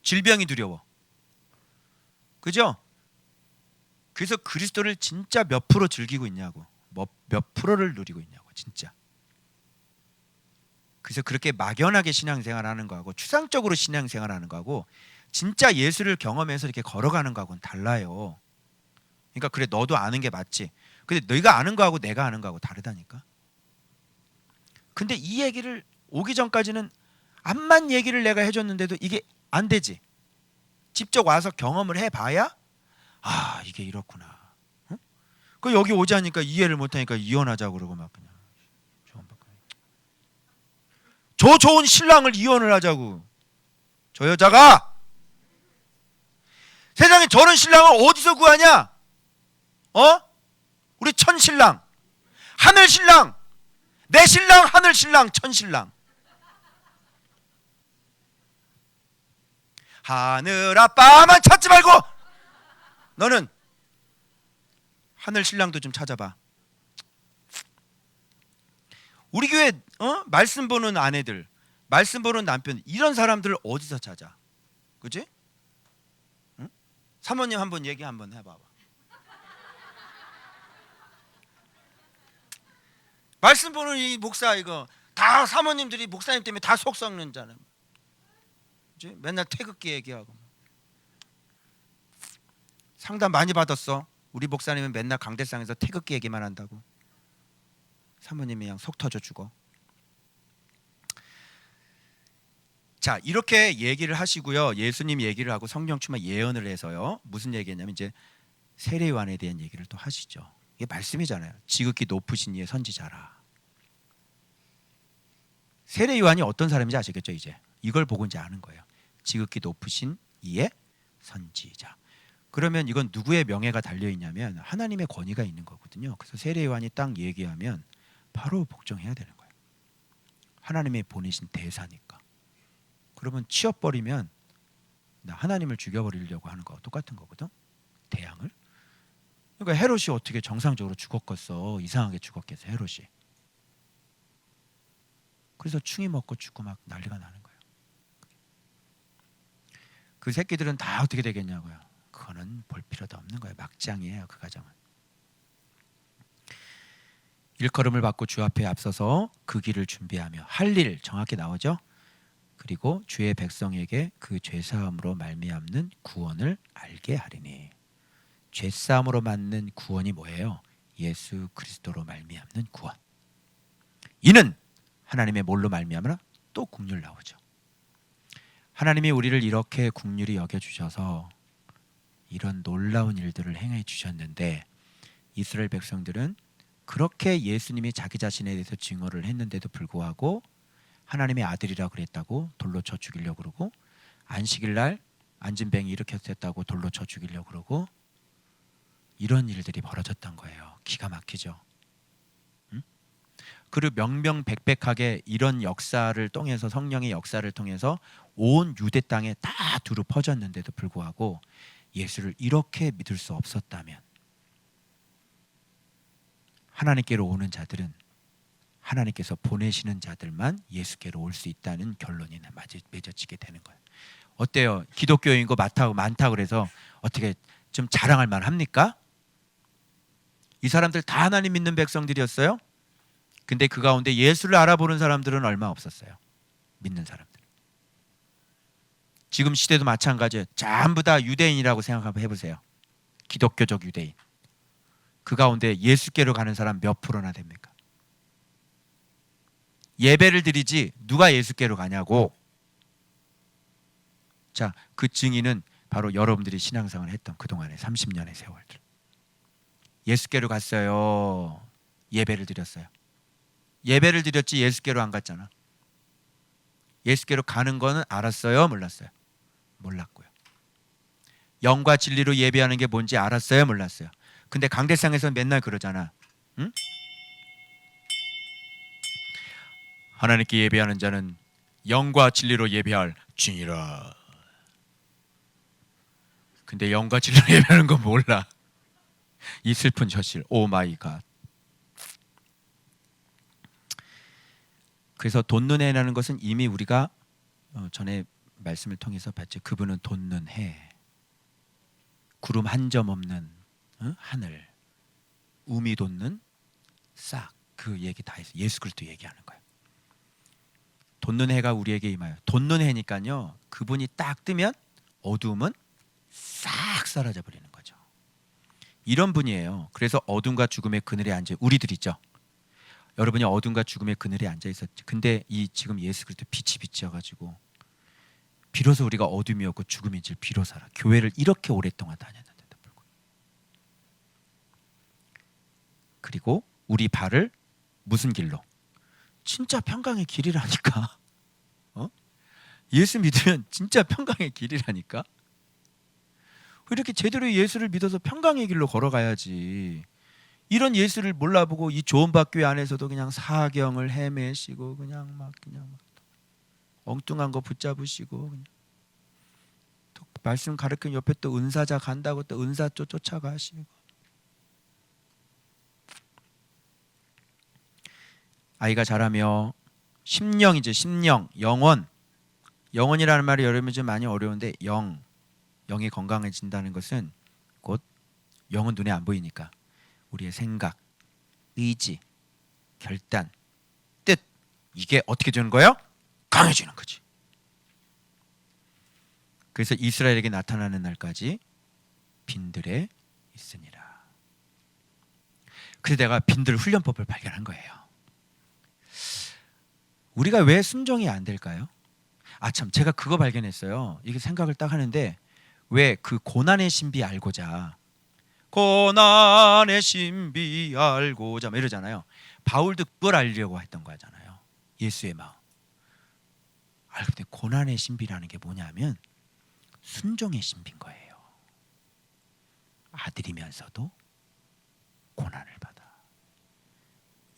질병이 두려워. 그죠? 그래서 그리스도를 진짜 몇 프로 즐기고 있냐고. 몇 프로를 누리고 있냐고 진짜. 그래서 그렇게 막연하게 신앙생활하는 거하고 추상적으로 신앙생활하는 거하고 진짜 예수를 경험해서 이렇게 걸어가는 거하고는 달라요. 그러니까 그래 너도 아는 게 맞지. 근데 너희가 아는 거하고 내가 아는 거하고 다르다니까. 근데 이 얘기를 오기 전까지는 암만 얘기를 내가 해줬는데도 이게 안 되지. 직접 와서 경험을 해봐야 아 이게 이렇구나. 그 여기 오자니까 이해를 못하니까 이혼하자고 그러고 막 그냥 저 좋은 신랑을 이혼을 하자고. 저 여자가 세상에 저런 신랑을 어디서 구하냐? 우리 천신랑, 하늘신랑, 내 신랑, 하늘신랑, 천신랑. 하늘 아빠만 찾지 말고 너는 하늘신랑도 좀 찾아봐. 우리 교회 말씀 보는 아내들, 말씀 보는 남편, 이런 사람들을 어디서 찾아? 그지? 응? 사모님 한번 얘기 한번 해봐봐. 말씀 보는 이 목사 이거 다 사모님들이 목사님 때문에 다 속 썩는 자는. 그지? 맨날 태극기 얘기하고. 상담 많이 받았어. 우리 목사님은 맨날 강대상에서 태극기 얘기만 한다고. 사모님이 그냥 속 터져 죽어. 자, 이렇게 얘기를 하시고요. 예수님 얘기를 하고 성령 충만 예언을 해서요. 무슨 얘기했냐면 이제 세례 요한에 대한 얘기를 또 하시죠. 이게 말씀이잖아요. 지극히 높으신 이의 선지자라. 세례 요한이 어떤 사람인지 아시겠죠? 이제 이걸 보고 이제 아는 거예요. 지극히 높으신 이의 선지자. 그러면 이건 누구의 명예가 달려 있냐면 하나님의 권위가 있는 거거든요. 그래서 세례 요한이 딱 얘기하면 바로 복종해야 되는 거예요. 하나님이 보내신 대사니까. 그러면 치워버리면 하나님을 죽여버리려고 하는 거와 똑같은 거거든. 대항을. 그러니까 헤롯이 어떻게 정상적으로 죽었겠어. 이상하게 죽었겠어 헤롯이. 그래서 충이 먹고 죽고 막 난리가 나는 거예요. 그 새끼들은 다 어떻게 되겠냐고요. 그거는 볼 필요도 없는 거예요. 막장이에요. 그 가정은. 일컬음을 받고 주 앞에 앞서서 그 길을 준비하며 할 일 정확히 나오죠. 그리고 주의 백성에게 그 죄사함으로 말미암는 구원을 알게 하리니. 죄사함으로 맞는 구원이 뭐예요? 예수 그리스도로 말미암는 구원. 이는 하나님의 뭘로 말미암으나 또 긍휼 나오죠. 하나님이 우리를 이렇게 긍휼히 여겨주셔서 이런 놀라운 일들을 행해 주셨는데 이스라엘 백성들은 그렇게 예수님이 자기 자신에 대해서 증언을 했는데도 불구하고 하나님의 아들이라 그랬다고 돌로 쳐 죽이려고 그러고 안식일 날 안진뱅이 일으켰다고 돌로 쳐 죽이려고 그러고 이런 일들이 벌어졌던 거예요. 기가 막히죠. 응? 그리고 명명백백하게 이런 역사를 통해서 성령의 역사를 통해서 온 유대 땅에 다 두루 퍼졌는데도 불구하고 예수를 이렇게 믿을 수 없었다면 하나님께로 오는 자들은 하나님께서 보내시는 자들만 예수께로 올 수 있다는 결론이 맺어지게 되는 거예요. 어때요? 기독교인 거 많다 그래서 어떻게 좀 자랑할 만합니까? 이 사람들 다 하나님 믿는 백성들이었어요. 근데 그 가운데 예수를 알아보는 사람들은 얼마 없었어요. 믿는 사람들. 지금 시대도 마찬가지예요. 전부 다 유대인이라고 생각하고 해보세요. 기독교적 유대인. 그 가운데 예수께로 가는 사람 몇 프로나 됩니까? 예배를 드리지 누가 예수께로 가냐고. 자, 그 증인은 바로 여러분들이 신앙생활을 했던 그동안의 30년의 세월들. 예수께로 갔어요. 예배를 드렸어요. 예배를 드렸지 예수께로 안 갔잖아. 예수께로 가는 거는 알았어요? 몰랐어요? 몰랐고요. 영과 진리로 예배하는 게 뭔지 알았어요? 몰랐어요? 근데 강대상에서 맨날 그러잖아. 응? 하나님께 예배하는 자는 영과 진리로 예배할 지니라. 근데 영과 진리로 예배하는 건 몰라. 이 슬픈 현실. 오 마이 갓. 그래서 돕는 해라는 것은 이미 우리가 전에 말씀을 통해서 봤죠. 그분은 돕는 해. 구름 한 점 없는 하늘. 우미 돋는 싹. 그 얘기 다 해서 예수 그리스도 얘기하는 거예요. 돋는 해가 우리에게 임하여. 돋는 해니까요. 그분이 딱 뜨면 어두움은 싹 사라져 버리는 거죠. 이런 분이에요. 그래서 어둠과 죽음의 그늘에 앉아 우리들 있죠. 여러분이 어둠과 죽음의 그늘에 앉아 있었죠. 근데 이 지금 예수 그리스도 빛이 비치어가지고 비로소 우리가 어둠이었고 죽음인 줄 비로소 알아. 교회를 이렇게 오랫동안 다녔는데도 불구하고. 그리고 우리 발을 무슨 길로? 진짜 평강의 길이라니까. 예수 믿으면 진짜 평강의 길이라니까. 이렇게 제대로 예수를 믿어서 평강의 길로 걸어가야지. 이런 예수를 몰라보고 이 좋은 밭교회 안에서도 그냥 사경을 헤매시고 그냥 막 엉뚱한 거 붙잡으시고 그냥 또 말씀 가르치는 옆에 또 은사자 간다고 또 은사 쫓아가시고. 아이가 자라며 심령이죠. 심령, 영혼. 영혼이라는 말이 여러분 좀 많이 어려운데 영이 건강해진다는 것은 곧 영은 눈에 안 보이니까 우리의 생각, 의지, 결단, 뜻 이게 어떻게 되는 거예요? 강해지는 거지. 그래서 이스라엘에게 나타나는 날까지 빈들에 있으니라. 그래서 내가 빈들 훈련법을 발견한 거예요. 우리가 왜 순종이 안 될까요? 참 제가 그거 발견했어요. 이게 생각을 딱 하는데 왜 그 고난의 신비 알고자 고난의 신비 알고자 뭐 이러잖아요. 바울도 그걸 알려고 했던 거잖아요. 예수의 마음. 알고 보니 고난의 신비라는 게 뭐냐면 순종의 신비인 거예요. 아들이면서도 고난을 받아.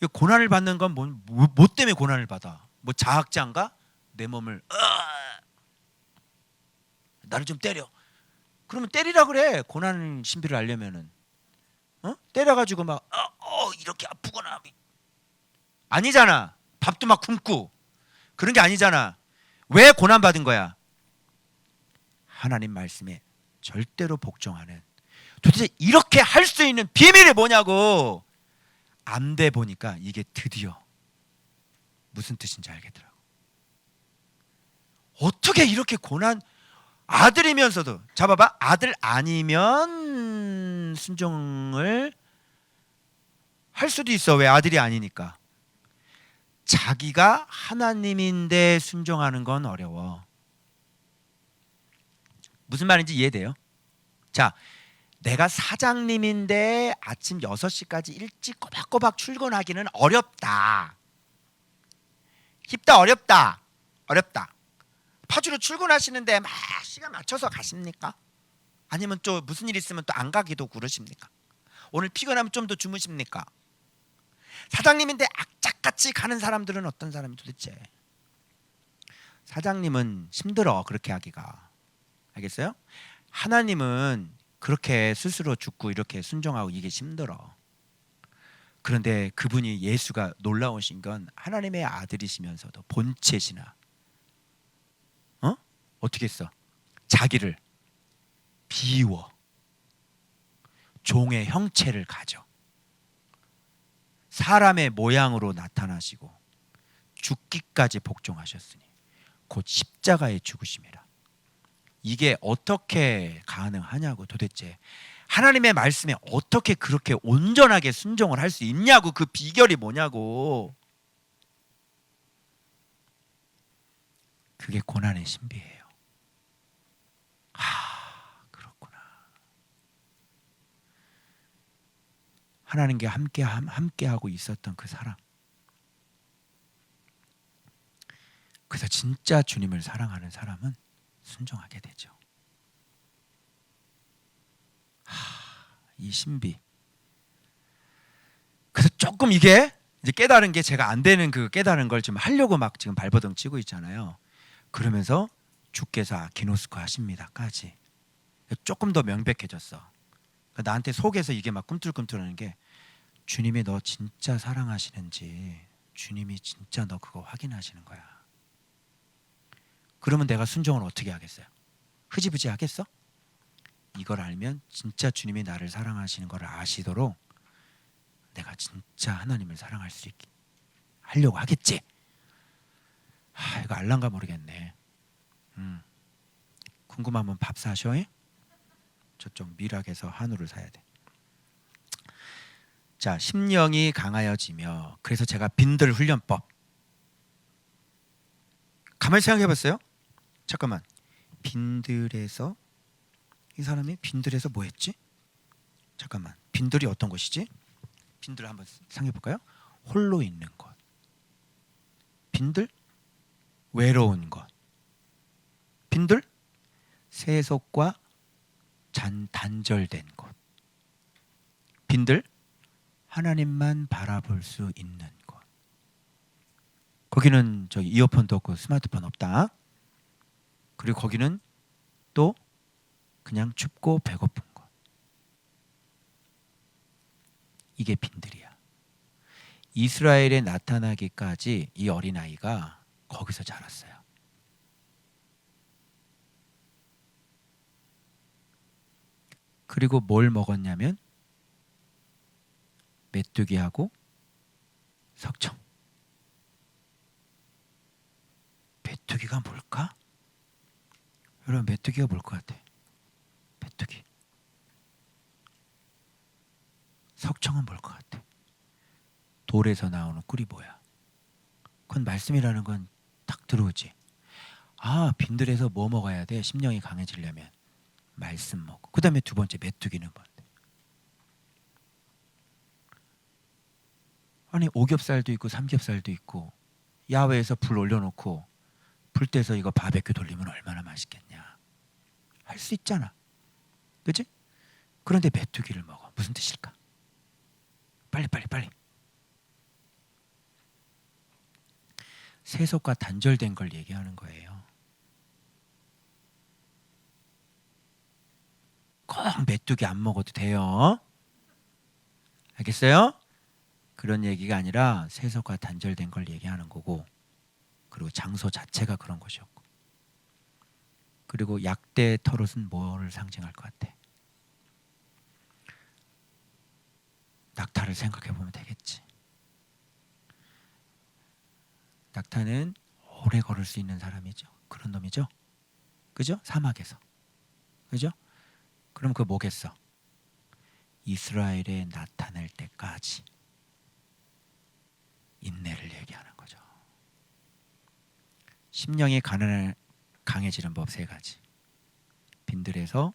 이 고난을 받는 건 뭐 때문에 고난을 받아? 뭐 자학자인가? 내 몸을 나를 좀 때려. 그러면 때리라 그래. 고난 신비를 알려면은 때려가지고 막 이렇게 아프거나 아니잖아. 밥도 막 굶고 그런 게 아니잖아. 왜 고난 받은 거야? 하나님 말씀에 절대로 복종하는. 도대체 이렇게 할 수 있는 비밀이 뭐냐고. 암돼 보니까 이게 드디어 무슨 뜻인지 알겠더라고. 어떻게 이렇게 고난 아들이면서도 잡아봐. 아들 아니면 순종을 할 수도 있어. 왜? 아들이 아니니까. 자기가 하나님인데 순종하는 건 어려워. 무슨 말인지 이해돼요? 자, 내가 사장님인데 아침 6시까지 일찍 꼬박꼬박 출근하기는 어렵다. 쉽다 어렵다. 어렵다. 파주로 출근하시는데 막 시간 맞춰서 가십니까? 아니면 또 무슨 일 있으면 또 안 가기도 그러십니까? 오늘 피곤하면 좀 더 주무십니까? 사장님인데 악착같이 가는 사람들은 어떤 사람이 도대체? 사장님은 힘들어 그렇게 하기가. 알겠어요? 하나님은 그렇게 스스로 죽고 이렇게 순종하고 이게 힘들어. 그런데 그분이 예수가 놀라우신 건 하나님의 아들이시면서도 본체시나 어떻게 했어? 자기를 비워 종의 형체를 가져 사람의 모양으로 나타나시고 죽기까지 복종하셨으니 곧 십자가의 죽으심이라. 이게 어떻게 가능하냐고. 도대체 하나님의 말씀에 어떻게 그렇게 온전하게 순종을 할 수 있냐고. 그 비결이 뭐냐고. 그게 고난의 신비예요. 그렇구나. 하나님과 함께하고 있었던 그 사랑. 그래서 진짜 주님을 사랑하는 사람은 순종하게 되죠. 이 신비. 그래서 조금 이게 이제 깨달은 게 제가 안 되는 그 깨달은 걸 좀 하려고 막 지금 발버둥 치고 있잖아요. 그러면서 주께서 기노스코 하십니다까지 조금 더 명백해졌어. 나한테 속에서 이게 막 꿈틀꿈틀하는 게 주님이 너 진짜 사랑하시는지 주님이 진짜 너 그거 확인하시는 거야. 그러면 내가 순종을 어떻게 하겠어요? 흐지부지 하겠어? 이걸 알면 진짜 주님이 나를 사랑하시는 걸 아시도록 내가 진짜 하나님을 사랑할 수 있게 하려고 하겠지. 이거 알란가 모르겠네. 궁금하면 밥 사셔. 저쪽 미락에서 한우를 사야 돼. 자, 심령이 강하여지며. 그래서 제가 빈들 훈련법. 가만히 생각해봤어요? 잠깐만. 빈들에서 이 사람이 빈들에서 뭐 했지? 잠깐만. 빈들이 어떤 것이지? 빈들 한번 생각해볼까요? 홀로 있는 것. 빈들? 외로운 것. 빈들? 세속과 단절된 것. 빈들? 하나님만 바라볼 수 있는 것. 거기는 저기 이어폰도 없고 스마트폰 없다. 그리고 거기는 또 그냥 춥고 배고픈 것. 이게 빈들이야. 이스라엘에 나타나기까지 이 어린아이가 거기서 자랐어요. 그리고 뭘 먹었냐면 메뚜기하고 석청. 메뚜기가 뭘까? 여러분, 메뚜기가 뭘 것 같아? 메뚜기. 석청은 뭘 것 같아? 돌에서 나오는 꿀이 뭐야? 그건 말씀이라는 건 딱 들어오지. 아, 빈들에서 뭐 먹어야 돼? 심령이 강해지려면 말씀 먹고. 그 다음에 두 번째 메뚜기는 뭔데? 아니, 오겹살도 있고 삼겹살도 있고 야외에서 불 올려놓고 불 떼서 이거 바베큐 돌리면 얼마나 맛있겠냐. 할 수 있잖아. 그치? 그런데 메뚜기를 먹어. 무슨 뜻일까? 빨리. 세속과 단절된 걸 얘기하는 거예요. 꼭 메뚜기 안 먹어도 돼요. 알겠어요? 그런 얘기가 아니라 세속과 단절된 걸 얘기하는 거고, 그리고 장소 자체가 그런 것이었고, 그리고 약대 털옷은 뭐를 상징할 것 같아? 낙타를 생각해 보면 되겠지. 낙타는 오래 걸을 수 있는 사람이죠. 그런 놈이죠. 그죠? 사막에서. 그죠? 그럼 그 뭐겠어? 이스라엘에 나타날 때까지 인내를 얘기하는 거죠. 심령이 강해지는 법 세 가지. 빈들에서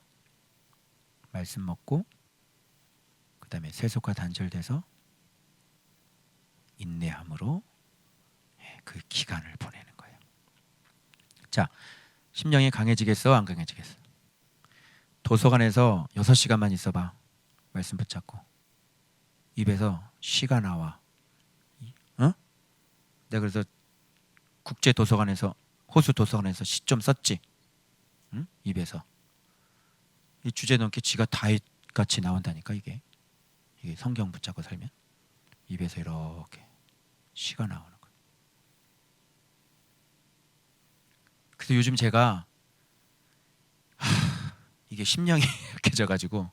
말씀 먹고, 그 다음에 세속과 단절돼서 인내함으로 그 기간을 보내는 거예요. 자, 심령이 강해지겠어? 안 강해지겠어? 도서관에서 6시간만 있어봐. 말씀 붙잡고 입에서 쉬가 나와. 어? 내가 그래서 국제도서관에서, 호수 도서관에서 시 좀 썼지. 응? 입에서. 이 주제 넘게 쥐가 다윗같이 나온다니까. 이게 성경 붙잡고 살면 입에서 이렇게 시가 나오는 거예요. 그래서 요즘 제가 이게 심령이 약해져가지고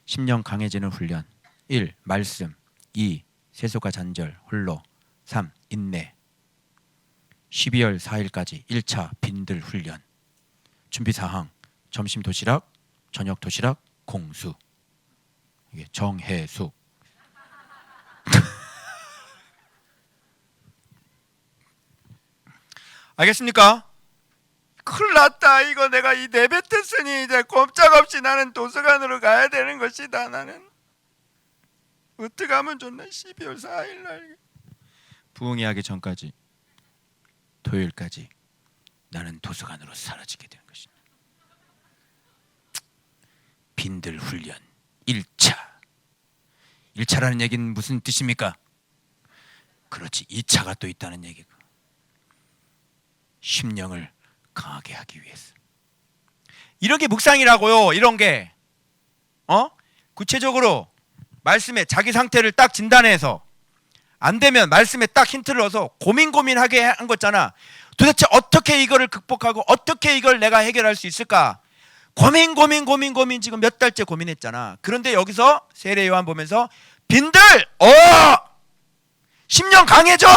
심령 강해지는 훈련. 1. 말씀. 2. 세속과 잔절 홀로. 3. 인내. 12월 4일까지 1차 빈들 훈련. 준비사항: 점심 도시락, 저녁 도시락, 공수. 이게 정해숙. 알겠습니까? 큰일 났다. 이거 내가 이 내뱉었으니 이제 꼼짝없이 나는 도서관으로 가야 되는 것이다. 나는 어떻게 하면 좋나? 12월 4일 날 부흥이 하기 전까지, 토요일까지 나는 도서관으로 사라지게 되는 것이다. 빈들 훈련 1차. 1차라는 얘기는 무슨 뜻입니까? 그렇지, 2차가 또 있다는 얘기고. 심령을 강하게 하기 위해서. 이런 게 묵상이라고요. 이런 게 구체적으로 말씀에 자기 상태를 딱 진단해서, 안 되면 말씀에 딱 힌트를 넣어서 고민하게 한 거잖아. 도대체 어떻게 이거를 극복하고 어떻게 이걸 내가 해결할 수 있을까? 고민 지금 몇 달째 고민했잖아. 그런데 여기서 세례 요한 보면서 빈들 심령 강해져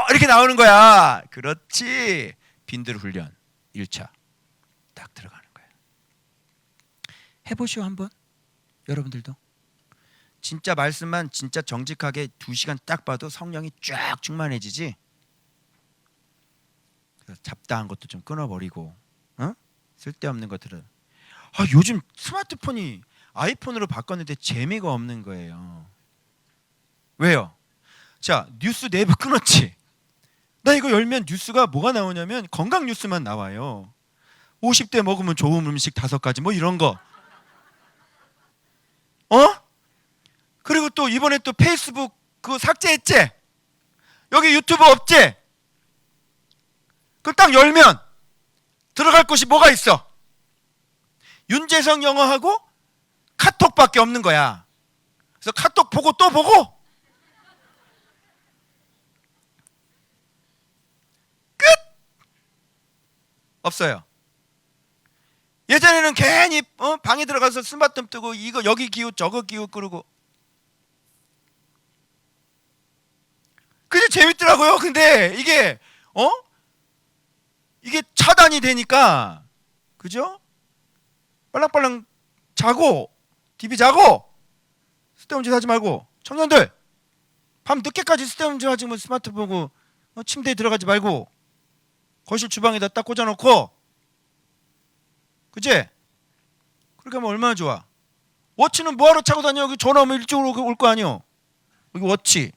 이렇게 나오는 거야. 그렇지. 빈들 훈련 1차 딱 들어가는 거야. 해보시오 한번. 여러분들도 진짜 말씀만 진짜 정직하게 2시간 딱 봐도 성령이 쫙 충만해지지. 그래서 잡다한 것도 좀 끊어버리고, 쓸데없는 것들은. 요즘 스마트폰이 아이폰으로 바꿨는데 재미가 없는 거예요. 왜요? 자, 뉴스 네이버 끊었지. 나 이거 열면 뉴스가 뭐가 나오냐면 건강 뉴스만 나와요. 50대 먹으면 좋은 음식 5가지 뭐 이런 거. 그리고 또 이번에 또 페이스북 그거 삭제했지? 여기 유튜브 없지? 그럼 딱 열면 들어갈 곳이 뭐가 있어? 윤재성 영어하고 카톡밖에 없는 거야. 그래서 카톡 보고 또 보고 없어요. 예전에는 괜히 방에 들어가서 스마트폰 뜨고 이거 여기 기웃 저거 기웃 그러고 그게 재밌더라고요. 근데 이게 차단이 되니까 그죠? 빨랑빨랑 자고 TV 자고 쓸데없는 짓 하지 말고 청년들 밤 늦게까지 쓸데없는 짓 하지 뭐 스마트폰 보고 침대에 들어가지 말고 거실 주방에다 딱 꽂아놓고 그치? 그렇게 하면 얼마나 좋아. 워치는 뭐하러 차고 다녀? 여기 전화 오면 일찍 올 거 아니요. 여기 워치.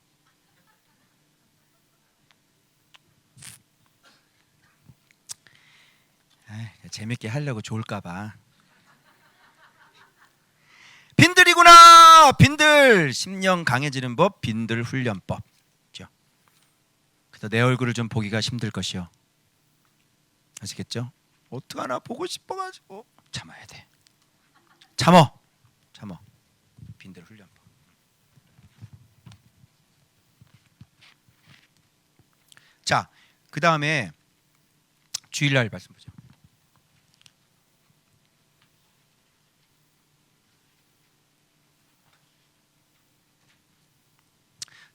재밌게 하려고 좋을까봐. 빈들이구나. 빈들. 심령 강해지는 법. 빈들 훈련법. 그렇죠? 그래서 내 얼굴을 좀 보기가 힘들 것이요. 아시겠죠? 어떡하나 보고 싶어가지고 참아야 돼. 참어. 빈들 훈련법. 자, 그 다음에 주일날 말씀 보죠.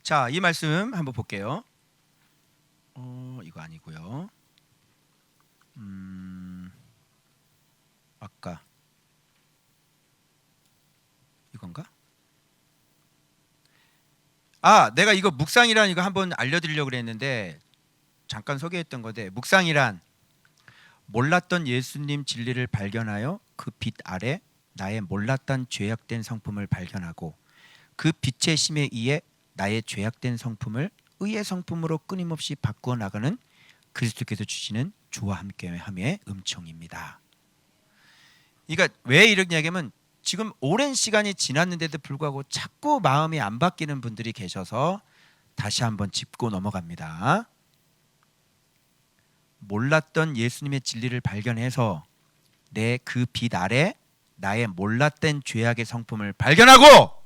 자, 이 말씀 한번 볼게요. 이거 아니고요. 아까 이건가? 내가 이거 묵상이란 이거 한번 알려드리려고 그랬는데 잠깐 소개했던 건데, 묵상이란 몰랐던 예수님 진리를 발견하여 그 빛 아래 나의 몰랐던 죄악된 성품을 발견하고 그 빛의 심에 의해 나의 죄악된 성품을 의의 성품으로 끊임없이 바꾸어 나가는 그리스도께서 주시는 주와 함께함의 음성입니다. 그러니까 왜 이런 이야기하면 지금 오랜 시간이 지났는데도 불구하고 자꾸 마음이 안 바뀌는 분들이 계셔서 다시 한번 짚고 넘어갑니다. 몰랐던 예수님의 진리를 발견해서 내 그 빛 아래 나의 몰랐던 죄악의 성품을 발견하고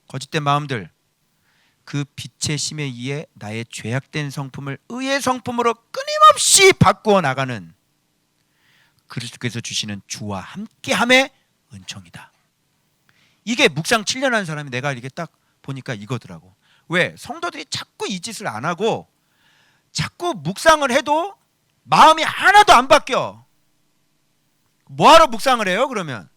거짓된 마음들 그 빛의 심에 의해 나의 죄악된 성품을 의의 성품으로 끊임없이 바꾸어 나가는 그리스도께서 주시는 주와 함께함의 은총이다. 이게 묵상 7년 한 사람이 내가 이렇게 딱 보니까 이거더라고. 왜? 성도들이 자꾸 이 짓을 안 하고 자꾸 묵상을 해도 마음이 하나도 안 바뀌어. 뭐하러 묵상을 해요 그러면?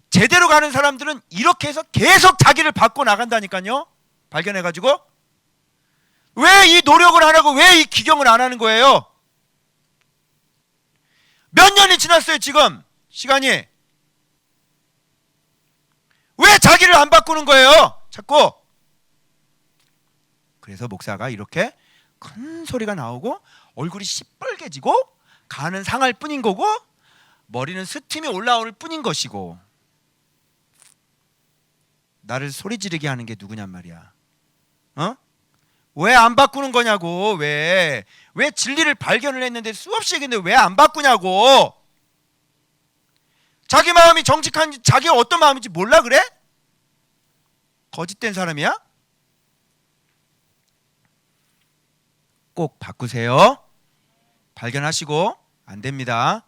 제대로 가는 사람들은 이렇게 해서 계속 자기를 바꿔 나간다니까요. 발견해가지고. 왜 이 노력을 안 하고 왜 이 기경을 안 하는 거예요? 몇 년이 지났어요 지금 시간이. 왜 자기를 안 바꾸는 거예요 자꾸? 그래서 목사가 이렇게 큰 소리가 나오고 얼굴이 시뻘개지고 간은 상할 뿐인 거고 머리는 스팀이 올라올 뿐인 것이고 나를 소리 지르게 하는 게 누구냔 말이야. 왜 안 바꾸는 거냐고. 왜 진리를 발견을 했는데 수없이 얘기했는데 왜 안 바꾸냐고. 자기 마음이 정직한지 자기가 어떤 마음인지 몰라 그래? 거짓된 사람이야? 꼭 바꾸세요. 발견하시고. 안 됩니다.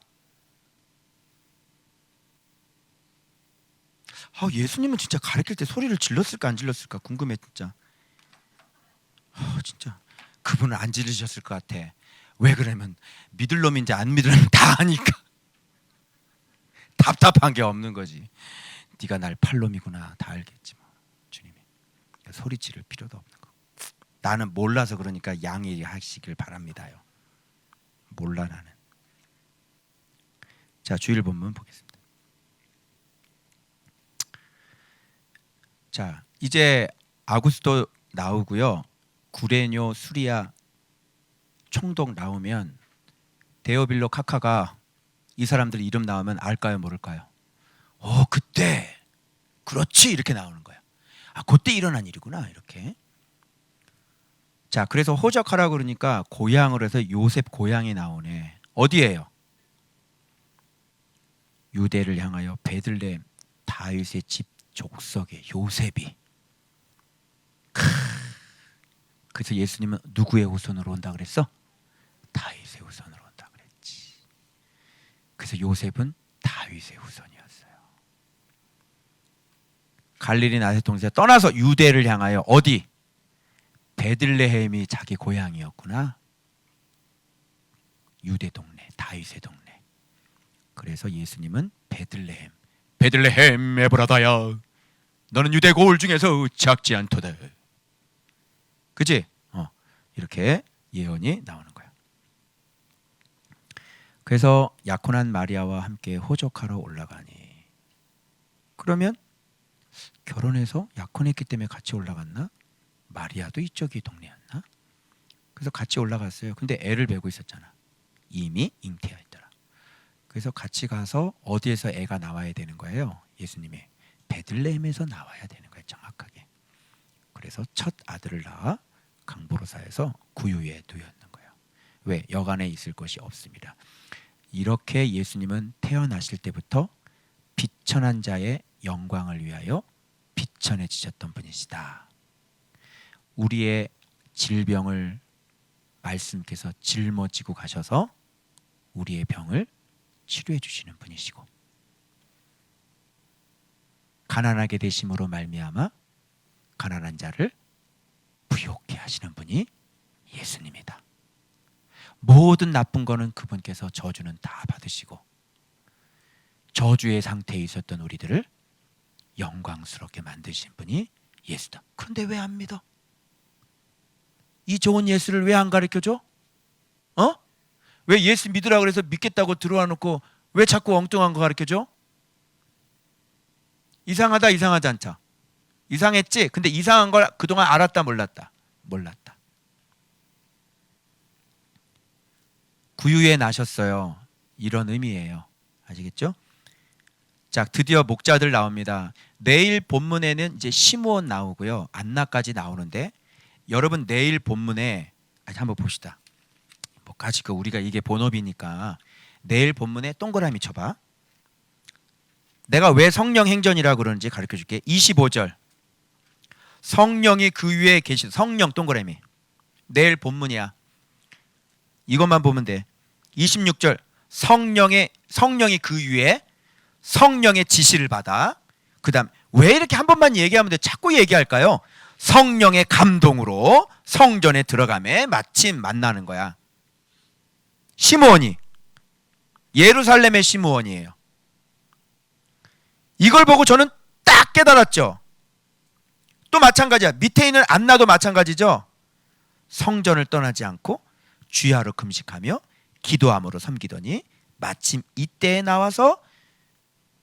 예수님은 진짜 가르칠 때 소리를 질렀을까 안 질렀을까 궁금해 진짜. 진짜 그분은 안 지르셨을 것 같아. 왜 그러면 믿을 놈인지 안 믿을 놈인지 다 아니까 답답한 게 없는 거지. 네가 날 팔놈이구나 다 알겠지 뭐. 주님이 소리 지를 필요도 없는 거. 나는 몰라서 그러니까 양해하시길 바랍니다요. 몰라 나는. 자, 주일 본문 보겠습니다. 자, 이제 아구스도 나오고요. 구레뇨, 수리아, 총독 나오면 데오빌로 카카가 이 사람들 이름 나오면 알까요 모를까요? 그때 그렇지 이렇게 나오는 거야. 그때 일어난 일이구나 이렇게. 자, 그래서 호적하라고 그러니까 고향으로 해서 요셉 고향이 나오네. 어디예요? 유대를 향하여 베들레헴 다윗의 집 족속의 요셉이. 그래서 예수님은 누구의 후손으로 온다 그랬어? 다윗의 후손으로 온다 그랬지. 그래서 요셉은 다윗의 후손이었어요. 갈릴리 나세 동네에서 떠나서 유대를 향하여 어디? 베들레헴이 자기 고향이었구나. 유대 동네, 다윗의 동네. 그래서 예수님은 베들레헴 에브라다야, 너는 유대 고을 중에서 작지 않도다. 그지? 이렇게 예언이 나오는 거야. 그래서 약혼한 마리아와 함께 호적하러 올라가니. 그러면 결혼해서 약혼했기 때문에 같이 올라갔나? 마리아도 이쪽이 동네였나? 그래서 같이 올라갔어요. 근데 애를 베고 있었잖아. 이미 잉태하였더라. 그래서 같이 가서 어디에서 애가 나와야 되는 거예요? 예수님의 베들레헴에서 나와야 되는 거예요. 정확하게. 그래서 첫 아들을 낳아 강보로사에서 구유에 두었는 거예요. 왜? 여간에 있을 것이 없습니다. 이렇게 예수님은 태어나실 때부터 비천한 자의 영광을 위하여 비천해지셨던 분이시다. 우리의 질병을 말씀께서 짊어지고 가셔서 우리의 병을 치료해 주시는 분이시고, 가난하게 되심으로 말미암아 가난한 자를 부욕해 하시는 분이 예수님이다. 모든 나쁜 거는 그분께서 저주는 다 받으시고 저주의 상태에 있었던 우리들을 영광스럽게 만드신 분이 예수다. 그런데 왜 안 믿어? 이 좋은 예수를 왜 안 가르쳐줘? 왜 예수 믿으라고 그래서 믿겠다고 들어와 놓고 왜 자꾸 엉뚱한 거 가르쳐줘? 이상하다, 이상하지 않다. 이상했지? 근데 이상한 걸 그동안 알았다, 몰랐다? 몰랐다. 구유에 나셨어요. 이런 의미예요. 아시겠죠? 자, 드디어 목자들 나옵니다. 내일 본문에는 이제 시므온 나오고요. 안나까지 나오는데, 여러분 내일 본문에 한번 봅시다. 뭐까지 우리가 이게 본업이니까 내일 본문에 동그라미 쳐봐. 내가 왜 성령 행전이라고 그러는지 가르쳐 줄게. 25절. 성령이 그 위에 계신, 성령 동그라미. 내일 본문이야. 이것만 보면 돼. 26절. 성령이 그 위에 성령의 지시를 받아. 그다음 왜 이렇게 한 번만 얘기하면 돼? 자꾸 얘기할까요? 성령의 감동으로 성전에 들어가매 마침 만나는 거야. 시므온이 예루살렘의 시므온이에요. 이걸 보고 저는 딱 깨달았죠. 또 마찬가지야. 밑에 있는 안나도 마찬가지죠. 성전을 떠나지 않고 주야로 금식하며 기도함으로 섬기더니 마침 이때에 나와서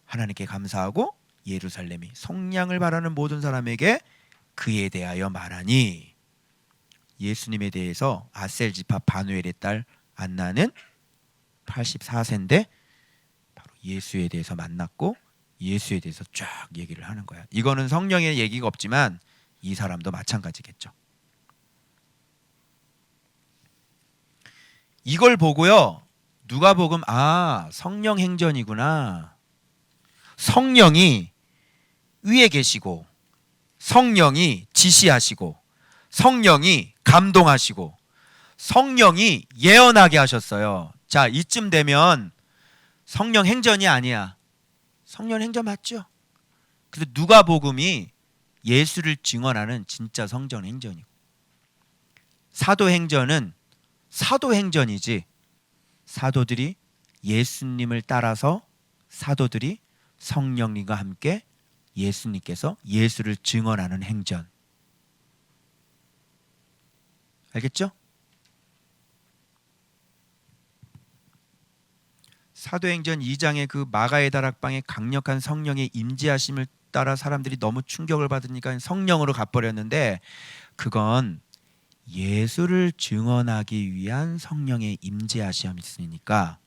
하나님께 감사하고 예루살렘이 속량을 바라는 모든 사람에게 그에 대하여 말하니. 예수님에 대해서 아셀 지파 바누엘의 딸 안나는 84세인데 바로 예수에 대해서 만났고 예수에 대해서 쫙 얘기를 하는 거야. 이거는 성령의 얘기가 없지만 이 사람도 마찬가지겠죠. 이걸 보고요, 누가복음, 성령 행전이구나. 성령이 위에 계시고 성령이 지시하시고 성령이 감동하시고 성령이 예언하게 하셨어요. 자, 이쯤 되면 성령 행전이 아니야. 성령 행전 맞죠? 그래서 누가복음이 예수를 증언하는 진짜 성전 행전이고, 사도행전은 사도행전이지, 사도들이 예수님을 따라서 사도들이 성령님과 함께 예수님께서 예수를 증언하는 행전. 알겠죠? 사도행전 2장의 그 마가의 다락방에 강력한 성령의 임재하심을 따라 사람들이 너무 충격을 받으니까 성령으로 가버렸는데, 그건 예수를 증언하기 위한 성령의 임재하심이 있으니까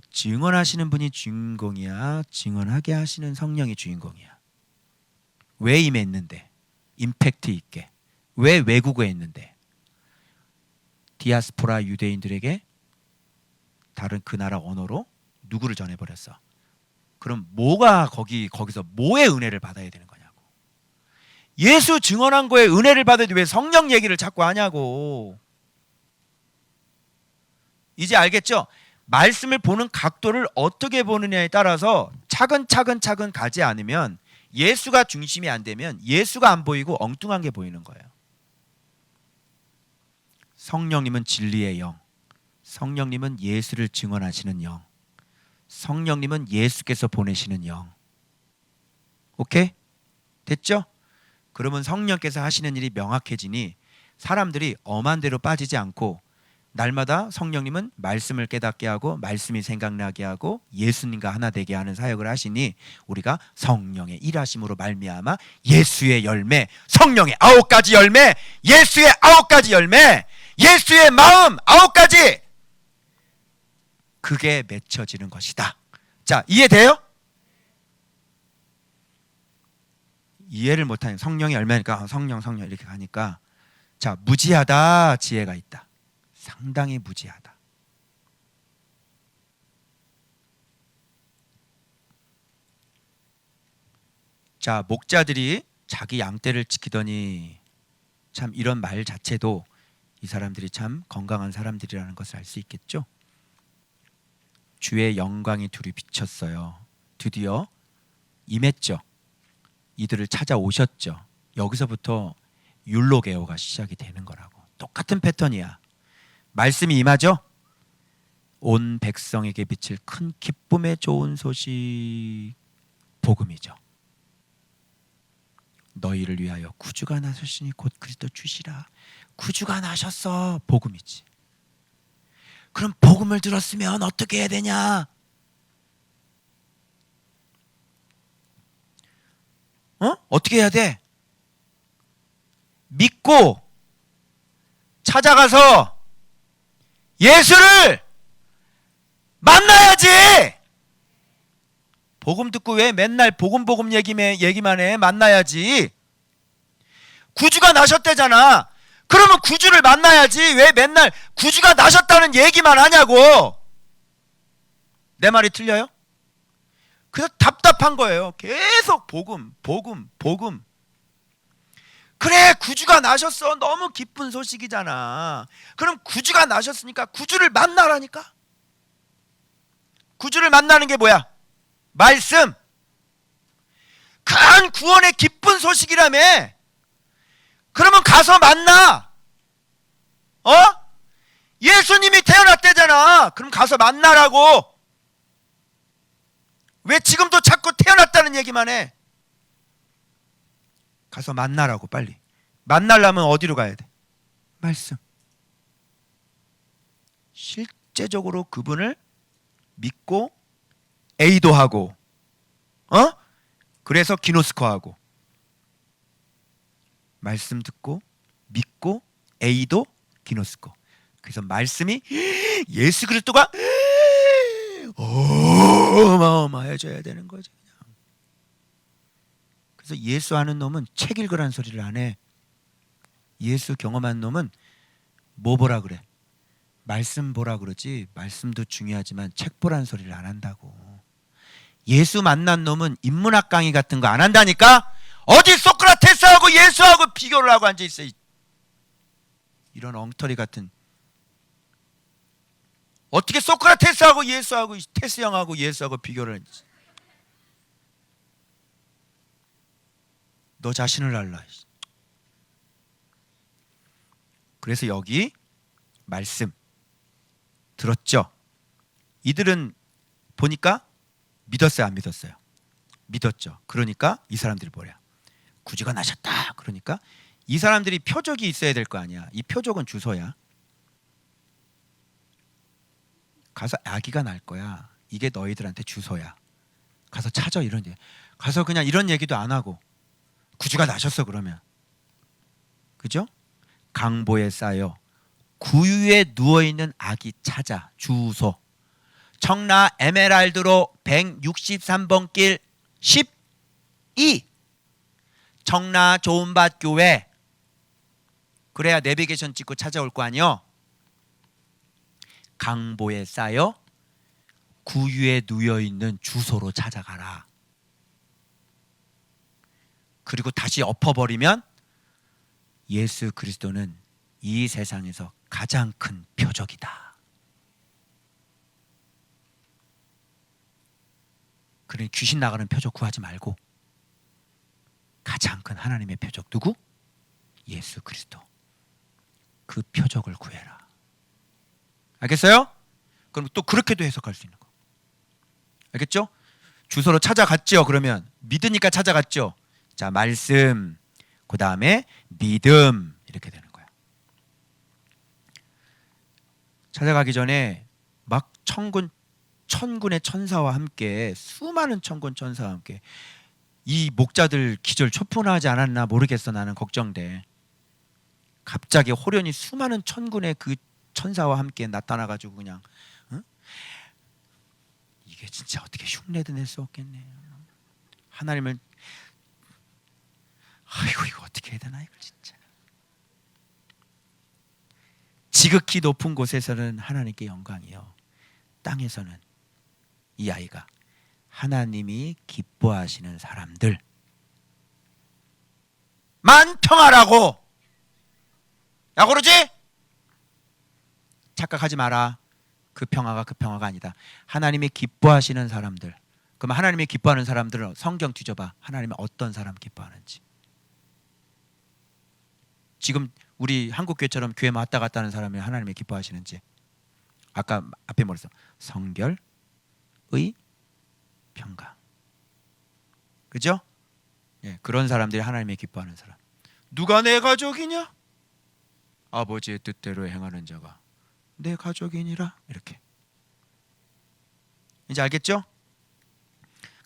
증언하시는 분이 주인공이야, 증언하게 하시는 성령이 주인공이야. 왜 임했는데? 임팩트 있게. 왜 외국어에 했는데? 디아스포라 유대인들에게 다른 그 나라 언어로 누구를 전해버렸어? 그럼 뭐가 거기서 뭐의 은혜를 받아야 되는 거냐고. 예수 증언한 거에 은혜를 받아도 왜 성령 얘기를 자꾸 하냐고. 이제 알겠죠? 말씀을 보는 각도를 어떻게 보느냐에 따라서 차근차근 가지 않으면, 예수가 중심이 안 되면 예수가 안 보이고 엉뚱한 게 보이는 거예요. 성령님은 진리의 영, 성령님은 예수를 증언하시는 영, 성령님은 예수께서 보내시는 영. 오케이? 됐죠? 그러면 성령께서 하시는 일이 명확해지니 사람들이 엄한 대로 빠지지 않고 날마다 성령님은 말씀을 깨닫게 하고 말씀이 생각나게 하고 예수님과 하나 되게 하는 사역을 하시니 우리가 성령의 일하심으로 말미암아 예수의 열매, 성령의 9가지 열매, 예수의 9가지 열매, 예수의 마음 9가지, 그게 맺혀지는 것이다. 자, 이해돼요? 이해를 못하는, 성령의 열매니까 성령 이렇게 가니까, 자, 무지하다, 지혜가 있다. 상당히 무지하다. 자, 목자들이 자기 양떼를 지키더니, 참 이런 말 자체도 이 사람들이 참 건강한 사람들이라는 것을 알 수 있겠죠. 주의 영광이 둘이 비쳤어요. 드디어 임했죠. 이들을 찾아오셨죠. 여기서부터 율로게오가 시작이 되는 거라고. 똑같은 패턴이야. 말씀이 임하죠. 온 백성에게 비칠 큰 기쁨의 좋은 소식, 복음이죠. 너희를 위하여 구주가 나셨으니 곧 그리스도 주시라. 구주가 나셨어, 복음이지. 그럼 복음을 들었으면 어떻게 해야 되냐? 어떻게 해야 돼? 믿고 찾아가서 예수를 만나야지. 복음 듣고 왜 맨날 복음 얘기만 해? 만나야지. 구주가 나셨대잖아. 그러면 구주를 만나야지. 왜 맨날 구주가 나셨다는 얘기만 하냐고. 내 말이 틀려요? 그래서 답답한 거예요. 계속 복음. 그래, 구주가 나셨어. 너무 기쁜 소식이잖아. 그럼 구주가 나셨으니까 구주를 만나라니까. 구주를 만나는 게 뭐야? 말씀. 큰 구원의 기쁜 소식이라며. 그러면 가서 만나. 예수님이 태어났대잖아. 그럼 가서 만나라고. 왜 지금도 자꾸 태어났다는 얘기만 해? 가서 만나라고. 빨리. 만나려면 어디로 가야 돼? 말씀. 실제적으로 그분을 믿고 에이도하고, 그래서 기노스코하고, 말씀 듣고 믿고 에이도 기노스코. 그래서 말씀이 예수 그리스도가 어마어마해져야 되는 거죠. 그냥. 그래서 예수 아는 놈은 책 읽으라는 소리를 안 해. 예수 경험한 놈은 뭐 보라 그래? 말씀 보라 그러지. 말씀도 중요하지만 책 보라는 소리를 안 한다고. 예수 만난 놈은 인문학 강의 같은 거 안 한다니까. 어디 소크라테스하고 예수하고 비교를 하고 앉아있어. 이런 엉터리 같은. 어떻게 소크라테스하고 예수하고 테스 형하고 예수하고 비교를 하지? 너 자신을 알라. 그래서 여기 말씀 들었죠? 이들은 보니까 믿었어요, 안 믿었어요? 믿었죠. 그러니까 이 사람들이 뭐야? 구주가 나셨다. 그러니까 이 사람들이 표적이 있어야 될 거 아니야. 이 표적은 주소야. 가서 아기가 날 거야. 이게 너희들한테 주소야. 가서 찾아. 이런 얘기. 가서 그냥 이런 얘기도 안 하고 구주가 나셨어 그러면. 그죠? 강보에 쌓여 구유에 누워있는 아기 찾아. 주소. 청라 에메랄드로 163번 길 12. 청라 좋은밭 교회. 그래야 내비게이션 찍고 찾아올 거 아니요. 강보에 쌓여 구유에 누워있는 주소로 찾아가라. 그리고 다시 엎어버리면 예수 그리스도는 이 세상에서 가장 큰 표적이다. 그러니 귀신 나가는 표적 구하지 말고 가장 큰 하나님의 표적 누구? 예수 그리스도. 그 표적을 구해라. 알겠어요? 그럼 또 그렇게도 해석할 수 있는 거. 알겠죠? 주소로 찾아갔죠. 그러면 믿으니까 찾아갔죠. 자, 말씀, 그 다음에 믿음, 이렇게 되는 거야. 찾아가기 전에 막 천군의 천사와 함께, 수많은 천군 천사와 함께, 이 목자들 기절 초풍하지 않았나 모르겠어. 나는 걱정돼. 갑자기 호련히 수많은 천군의 그 천사와 함께 나타나가지고 그냥, 응? 이게 진짜 어떻게 흉내도 낼 수 없겠네. 하나님을, 아이고 이거 어떻게 해야 되나 이걸 진짜. 지극히 높은 곳에서는 하나님께 영광이요, 땅에서는 이 아이가 하나님이 기뻐하시는 사람들 만 평화라고. 야 그러지? 착각하지 마라. 그 평화가 그 평화가 아니다. 하나님이 기뻐하시는 사람들. 그럼 하나님이 기뻐하는 사람들은 성경 뒤져봐. 하나님이 어떤 사람 기뻐하는지. 지금 우리 한국교회처럼 교회 왔다 갔다 하는 사람이 하나님이 기뻐하시는지. 아까 앞에 뭐랬어? 성결, 의, 평강. 그죠? 예, 그런 사람들이 하나님이 기뻐하는 사람. 누가 내 가족이냐? 아버지의 뜻대로 행하는 자가 내 가족이니라. 이렇게. 이제 알겠죠?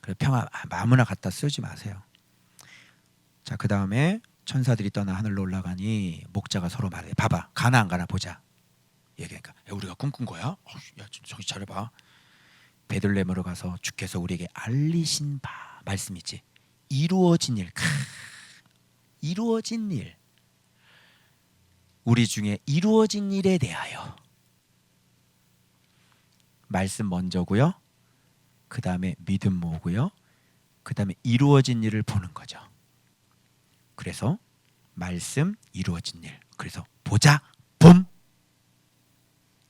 그래, 평화 아무나 갖다 쓰지 마세요. 자, 그 다음에 천사들이 떠나 하늘로 올라가니 목자가 서로 말해. 봐봐, 가나 안 가나 보자. 얘기하니까 야, 우리가 꿈꾼 거야? 야, 정신 차려봐. 베들레헴으로 가서 주께서 우리에게 알리신 바, 말씀이지, 이루어진 일. 이루어진 일. 우리 중에 이루어진 일에 대하여. 말씀 먼저고요, 그 다음에 믿음 모으고요, 그 다음에 이루어진 일을 보는 거죠. 그래서 말씀, 이루어진 일. 그래서 보자, 봄.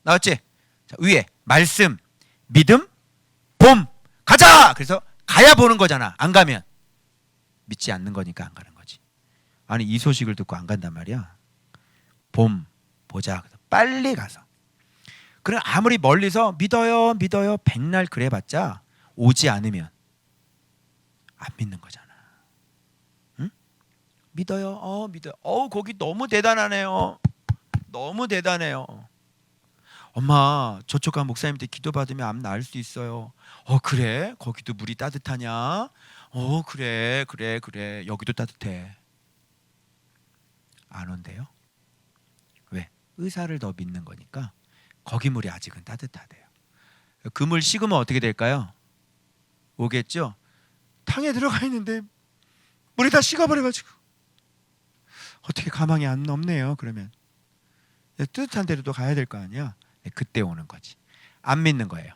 나왔지? 자, 위에 말씀, 믿음, 봄. 가자. 그래서 가야 보는 거잖아. 안 가면 믿지 않는 거니까 안 가는 거지. 아니 이 소식을 듣고 안 간단 말이야. 봄 보자. 그래서 빨리 가서. 그럼 아무리 멀리서 믿어요 믿어요 백날 그래봤자 오지 않으면 안 믿는 거잖아. 응? 믿어요. 믿어요. 거기 너무 대단하네요. 너무 대단해요. 엄마 저쪽 간 목사님한테 기도받으면 암 나을 수 있어요. 그래? 거기도 물이 따뜻하냐? 그래 여기도 따뜻해. 안 온대요. 왜? 의사를 더 믿는 거니까 거기 물이 아직은 따뜻하대요. 그 물 식으면 어떻게 될까요? 오겠죠? 탕에 들어가 있는데 물이 다 식어버려가지고 어떻게 가망이 안 없네요. 그러면 뜨뜻한 데로도 가야 될 거 아니야. 그때 오는 거지. 안 믿는 거예요.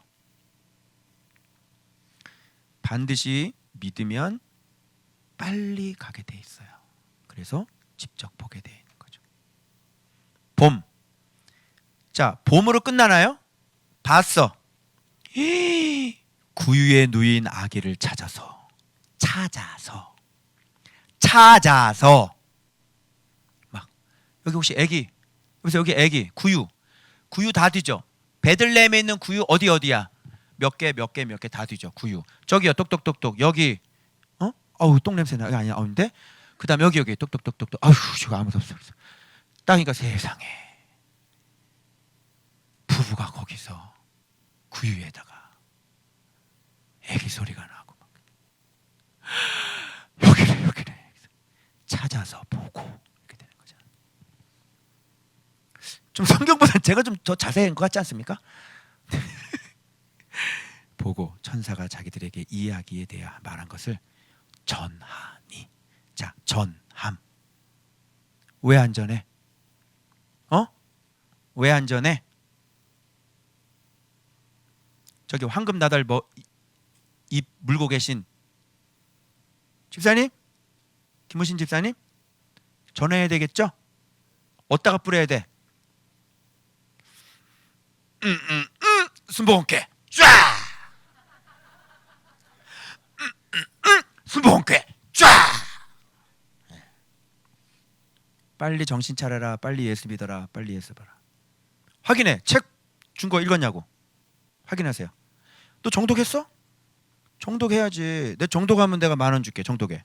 반드시 믿으면 빨리 가게 돼 있어요. 그래서 직접 보게 돼 있는 거죠. 봄. 자, 봄으로 끝나나요? 봤어. 구유에 누인 아기를 찾아서 막 여기 혹시 아기, 그래서 여기 아기 구유 다 뒤져. 베들레헴에 있는 구유 어디야? 몇 개 다 뒤져. 구유 저기요, 똑똑똑똑 여기. 어우 똥 냄새 나. 아니야, 아닌데. 그다음 여기 똑똑똑똑똑. 아휴 지금 아무도 없어. 땅이니까 세상에 부부가 거기서 구유에다가 애기 소리가 나고 막 여기래 찾아서 보고 이렇게 되는 거잖아. 좀 성경보다 제가 좀 더 자세한 것 같지 않습니까? 보고 천사가 자기들에게 이야기에 대해 말한 것을 전하니. 자, 전함. 왜 안 전해? 왜 안 전해? 저기 황금 나달 입 물고 계신 집사님, 김우신 집사님 전해야 되겠죠? 어디다가 뿌려야 돼? 순복음께 쫙! 순복음께 쫙! 빨리 정신 차려라. 빨리 예수 믿어라. 빨리 예수 봐라. 확인해. 책 준 거 읽었냐고. 확인하세요. 너 정독했어? 정독해야지. 내 정독하면 내가 10,000원 줄게. 정독해.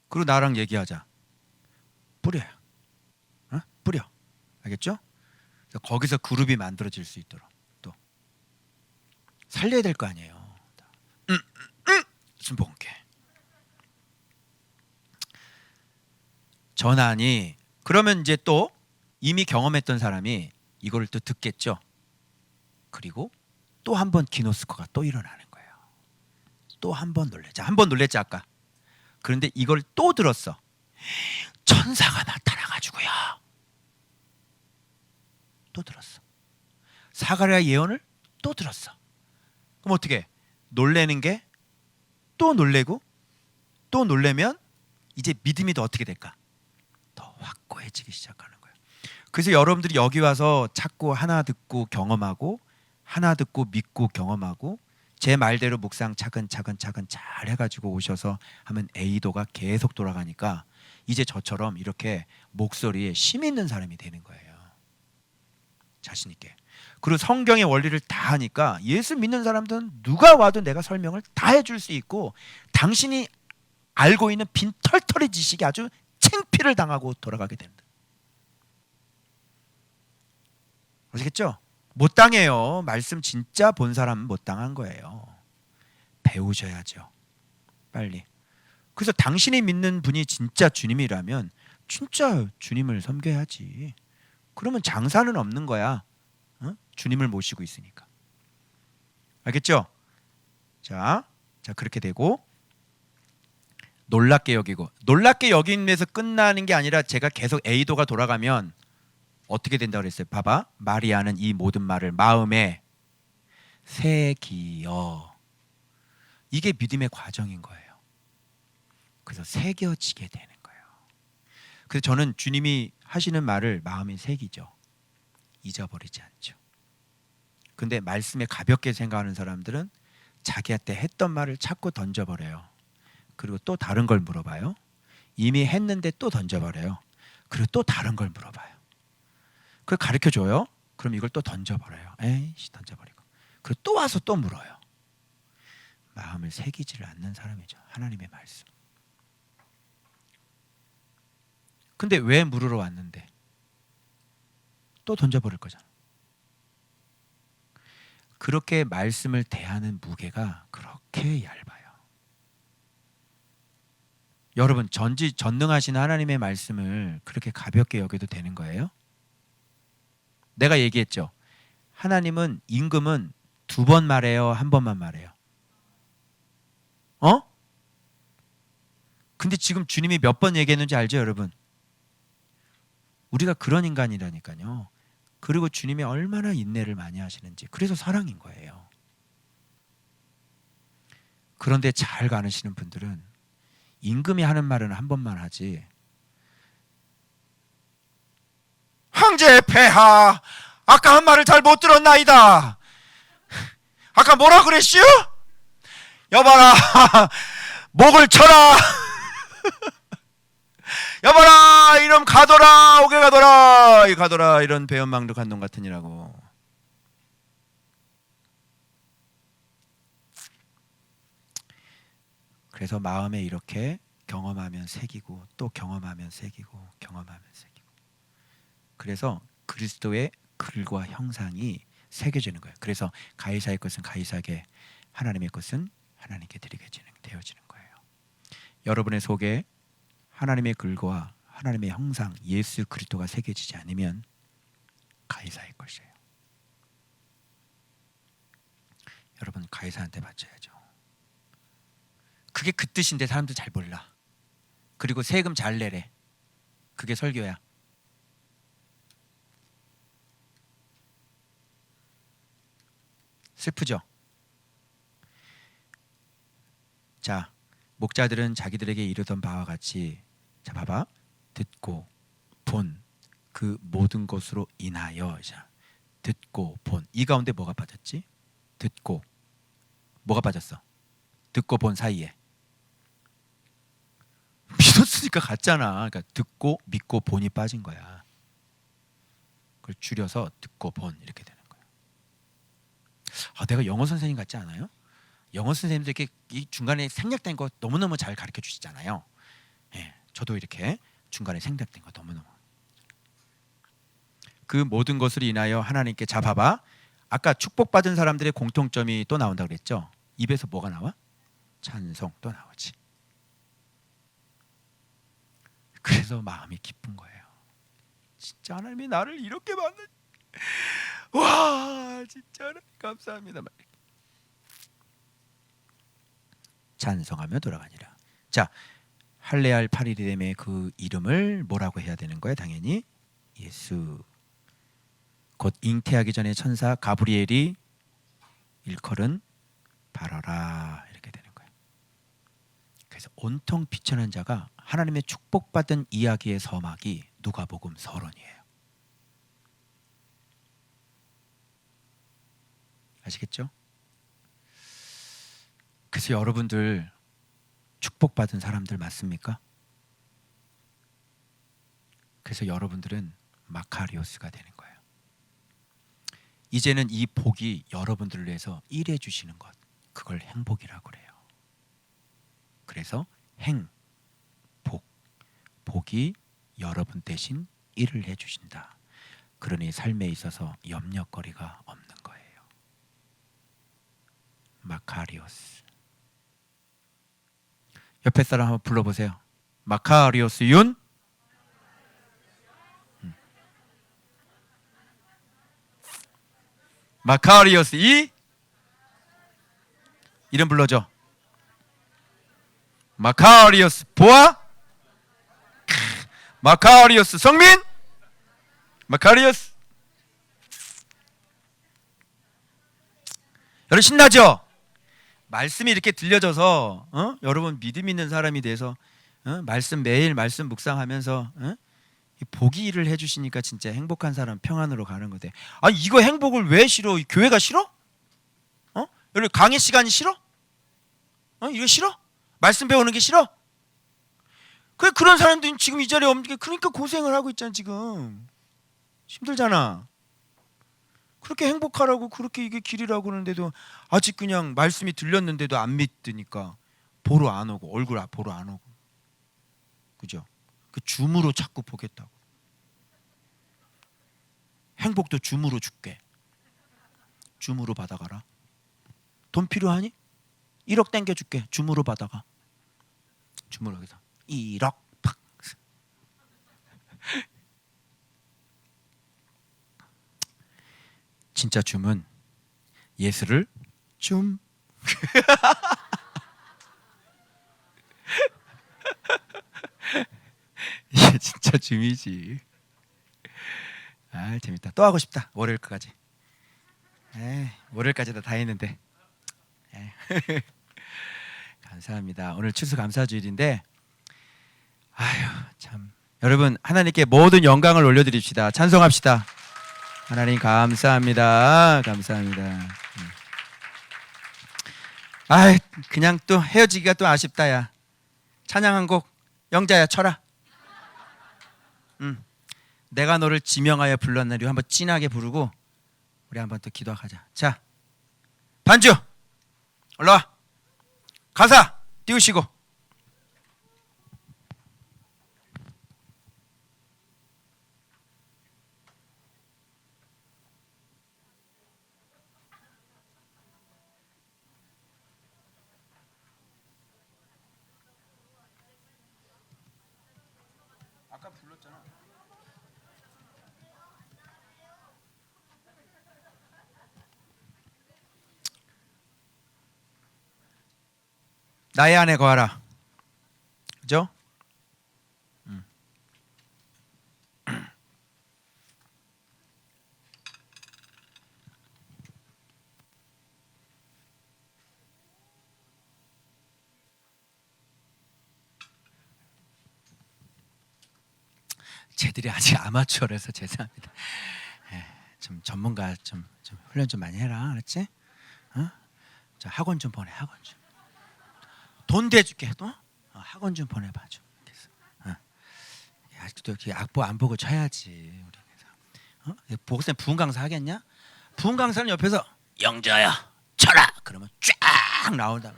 그리고 나랑 얘기하자. 뿌려요. 어? 뿌려. 알겠죠? 거기서 그룹이 만들어질 수 있도록 또 살려야 될 거 아니에요. 순복음께. 전하니 그러면 이제 또 이미 경험했던 사람이 이거를 또 듣겠죠. 그리고 또 한 번 기노스코가 또 일어나는 거예요. 또 한 번 놀랬죠. 한 번 놀랬지 아까. 그런데 이걸 또 들었어. 천사가 나타나가지고요. 또 들었어. 사가랴 예언을 또 들었어. 그럼 어떻게? 놀래는 게 또 놀래고 또 놀래면 이제 믿음이 더 어떻게 될까? 더 확고해지기 시작하는 거예요. 그래서 여러분들이 여기 와서 자꾸 하나 듣고 경험하고 하나 듣고 믿고 경험하고 제 말대로 묵상 차근차근 잘 해가지고 오셔서 하면 A도가 계속 돌아가니까 이제 저처럼 이렇게 목소리에 힘 있는 사람이 되는 거예요. 자신 있게. 그리고 성경의 원리를 다 하니까 예수 믿는 사람들은 누가 와도 내가 설명을 다 해줄 수 있고 당신이 알고 있는 빈털터리 지식이 아주 창피를 당하고 돌아가게 된다. 아시겠죠? 못 당해요. 말씀 진짜 본 사람은 못 당한 거예요. 배우셔야죠. 빨리. 그래서 당신이 믿는 분이 진짜 주님이라면 진짜 주님을 섬겨야지. 그러면 장사는 없는 거야. 어? 주님을 모시고 있으니까. 알겠죠? 자 그렇게 되고 놀랍게 여기고 놀랍게 여김에서 끝나는 게 아니라 제가 계속 A도가 돌아가면 어떻게 된다고 그랬어요? 봐봐. 마리아는 이 모든 말을 마음에 새기어. 이게 믿음의 과정인 거예요. 그래서 새겨지게 되는 거예요. 그래서 저는 주님이 하시는 말을 마음에 새기죠. 잊어버리지 않죠. 근데 말씀에 가볍게 생각하는 사람들은 자기한테 했던 말을 자꾸 던져버려요. 그리고 또 다른 걸 물어봐요. 이미 했는데 또 던져버려요. 그리고 또 다른 걸 물어봐요. 그걸 가르쳐줘요. 그럼 이걸 또 던져버려요. 에이씨 던져버리고. 그리고 또 와서 또 물어요. 마음을 새기지를 않는 사람이죠. 하나님의 말씀. 근데 왜 물으러 왔는데? 또 던져버릴 거잖아. 그렇게 말씀을 대하는 무게가 그렇게 얇아요. 여러분 전능하신 하나님의 말씀을 그렇게 가볍게 여겨도 되는 거예요? 내가 얘기했죠. 하나님은 임금은 2번 말해요, 1번만 말해요? 어? 근데 지금 주님이 몇 번 얘기했는지 알죠, 여러분? 우리가 그런 인간이라니까요. 그리고 주님이 얼마나 인내를 많이 하시는지. 그래서 사랑인 거예요. 그런데 잘 가르치는 분들은 임금이 하는 말은 1번만 하지. 황제 폐하, 아까 한 말을 잘 못 들었나이다. 아까 뭐라 그랬슈? 여봐라, 목을 쳐라. 여봐라, 이놈 가둬라, 오게 가둬라, 이 가둬라, 이런 배은망덕한 놈 같으니라고. 그래서 마음에 이렇게 경험하면 새기고 또 경험하면 새기고 경험하면 새기고. 그래서 그리스도의 글과 형상이 새겨지는 거예요. 그래서 가이사의 것은 가이사에게, 하나님의 것은 하나님께 드리게 되어지는 거예요. 여러분의 속에 하나님의 글과 하나님의 형상 예수 그리스도가 새겨지지 않으면 가이사의 것이에요. 여러분 가이사한테 바쳐야죠. 그게 그 뜻인데 사람들 잘 몰라. 그리고 세금 잘 내래. 그게 설교야. 슬프죠? 자, 목자들은 자기들에게 이르던 바와 같이, 자 봐봐, 듣고 본 그 모든 것으로 인하여, 자 듣고 본 이 가운데 뭐가 빠졌지? 듣고 뭐가 빠졌어? 듣고 본 사이에 믿었으니까 갔잖아. 그러니까 듣고 믿고 본이 빠진 거야. 그걸 줄여서 듣고 본 이렇게 되는 거야. 내가 영어 선생님 같지 않아요? 영어 선생님들 이렇게 이 중간에 생략된 거 너무너무 잘 가르쳐 주시잖아요. 예, 저도 이렇게 중간에 생략된 거 너무너무. 그 모든 것을 인하여 하나님께, 자 봐봐, 아까 축복받은 사람들의 공통점이 또 나온다 그랬죠. 입에서 뭐가 나와? 찬송 또 나오지. 그래서 마음이 기쁜 거예요. 진짜 하나님이 나를 이렇게 만든, 와 진짜 하나님 감사합니다. 찬송하며 돌아가니라. 자, 할례할 8일이 되매 그 이름을 뭐라고 해야 되는 거야? 당연히 예수. 곧 잉태하기 전에 천사 가브리엘이 일컬은 바라라 이렇게 되는 거예요. 그래서 온통 비천한 자가 하나님의 축복받은 이야기의 서막이 누가복음 서론이에요. 아시겠죠? 그래서 여러분들 축복받은 사람들 맞습니까? 그래서 여러분들은 마카리오스가 되는 거예요. 이제는 이 복이 여러분들을 위해서 일해 주시는 것, 그걸 행복이라고 그래요. 그래서 행복, 복이 여러분 대신 일을 해 주신다. 그러니 삶에 있어서 염려거리가 없는 거예요. 마카리오스. 옆에 사람 한번 불러보세요. 마카리오스 윤. 마카리오스 이. 이름 불러줘. 마카리오스 보아. 마카리오스 성민. 마카리오스. 여러분 신나죠? 말씀이 이렇게 들려져서 여러분 믿음 있는 사람이 돼서 말씀 매일 말씀 묵상하면서 복이 일을 해주시니까 진짜 행복한 사람 평안으로 가는 거대. 아니 이거 행복을 왜 싫어? 교회가 싫어? 여러분 강의 시간이 싫어? 이거 싫어? 말씀 배우는 게 싫어? 그런 사람들이 지금 이 자리에 없는 게, 그러니까 고생을 하고 있잖아. 지금 힘들잖아. 그렇게 행복하라고 그렇게 이게 길이라고 그러는데도 아직 그냥 말씀이 들렸는데도 안 믿으니까 보러 안 오고, 얼굴 보러 안 오고, 그죠? 그 줌으로 자꾸 보겠다고. 행복도 줌으로 줄게. 줌으로 받아가라. 돈 필요하니? 1억 땡겨줄게. 줌으로 받아가. 줌으로 해서 1억 팍. 진짜 줌은 예수를 줌. 이게 진짜 줌이지. 아 재밌다. 또 하고 싶다. 월요일까지. 월요일까지 다 했는데. 감사합니다. 오늘 추수 감사주일인데, 아유 참, 여러분 하나님께 모든 영광을 올려드립시다. 찬송합시다. 하나님 감사합니다. 감사합니다. 아 그냥 또 헤어지기가 또 아쉽다. 야 찬양 한 곡 영자야 쳐라. 내가 너를 지명하여 불렀나니 한번 진하게 부르고 우리 한번 또 기도하자. 자 반주 올라와. 가사 띄우시고. 아까 불렀잖아. 나의 안에 거하라. 그죠? 쟤들이 아직 아마추어라서 죄송합니다. 좀 전문가 좀 훈련 좀 많이 해라, 알았지? 저 학원 좀 보내, 학원 좀. 돈 대줄게, 또 학원 좀 보내봐 좀. 아직도 이렇게 악보 안 보고 쳐야지 우리. 보고쌤 부흥 강사 하겠냐? 부흥 강사는 옆에서 영자야 쳐라 그러면 쫙 나온다.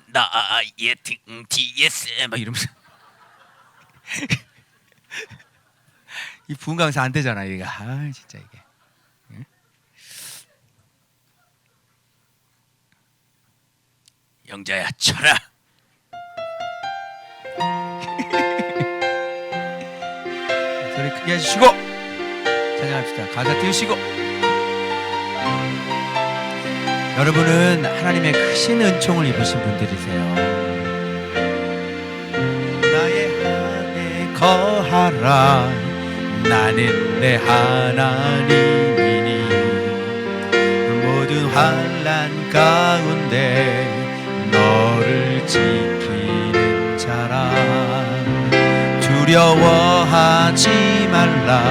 나 예팅 DS 막 이러면서 이 부흥 강사 안 되잖아 이거. 진짜 이게. 영자야 쳐라. 소리 크게 해주시고 찬양합시다. 가사 띄우시고. 여러분은 하나님의 크신 은총을 입으신 분들이세요. 나의 안에 거하라. 나는 내 하나님이니 모든 환난 가운데 너를 지키는 자라. 두려워하지 말라.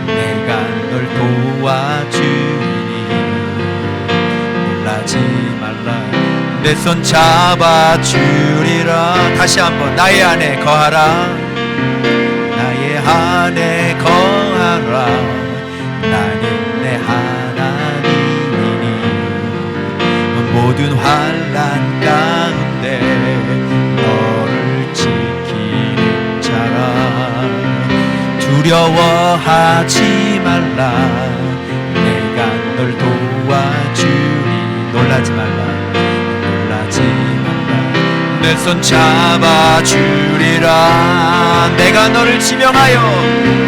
내가 널 도와주니 놀라지 말라. 내 손 잡아주리라. 다시 한번 나의 안에 거하라. 나의 안에 거하라. 나는 내 하나님이니 모든 환난 가운데 너를 지키는 자라. 두려워하지 말라. 내가 널 도와주니 놀라지 말라. 놀라지 말라. 내 손 잡아주리라. 내가 너를 지명하여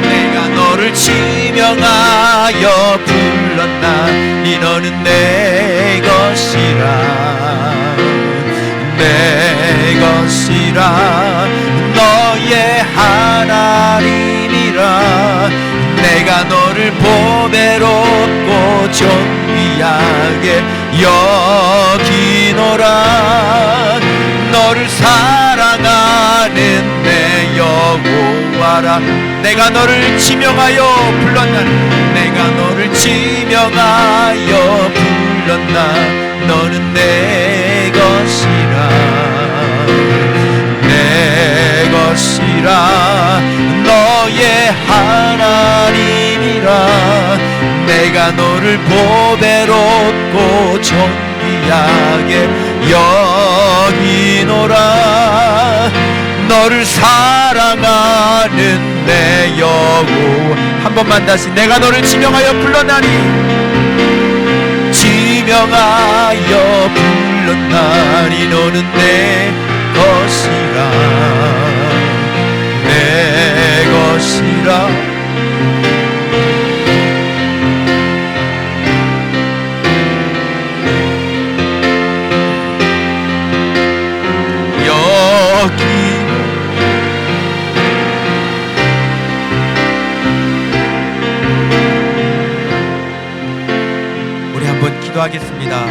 내가 너를 지명하여 불렀나니 너는 내 것이라. 내 것이라. 너의 하나님이라. 내가 너를 보배롭고 존귀하게 여기노라. 너를 사랑하는 내 여호와라. 내가 너를 지명하여 불렀나니 내가 너를 지명하여 불렀나. 너는 내 것이라. 내 것이라. 너의 하나님이라. 내가 너를 보배롭고 존귀하게 여기노라. 너를 사랑하는 내 여호와. 한 번만 다시. 내가 너를 지명하여 불렀나니 지명하여 불렀나니 너는 내 것이라. 내 것이라. 우리 한번 기도하겠습니다.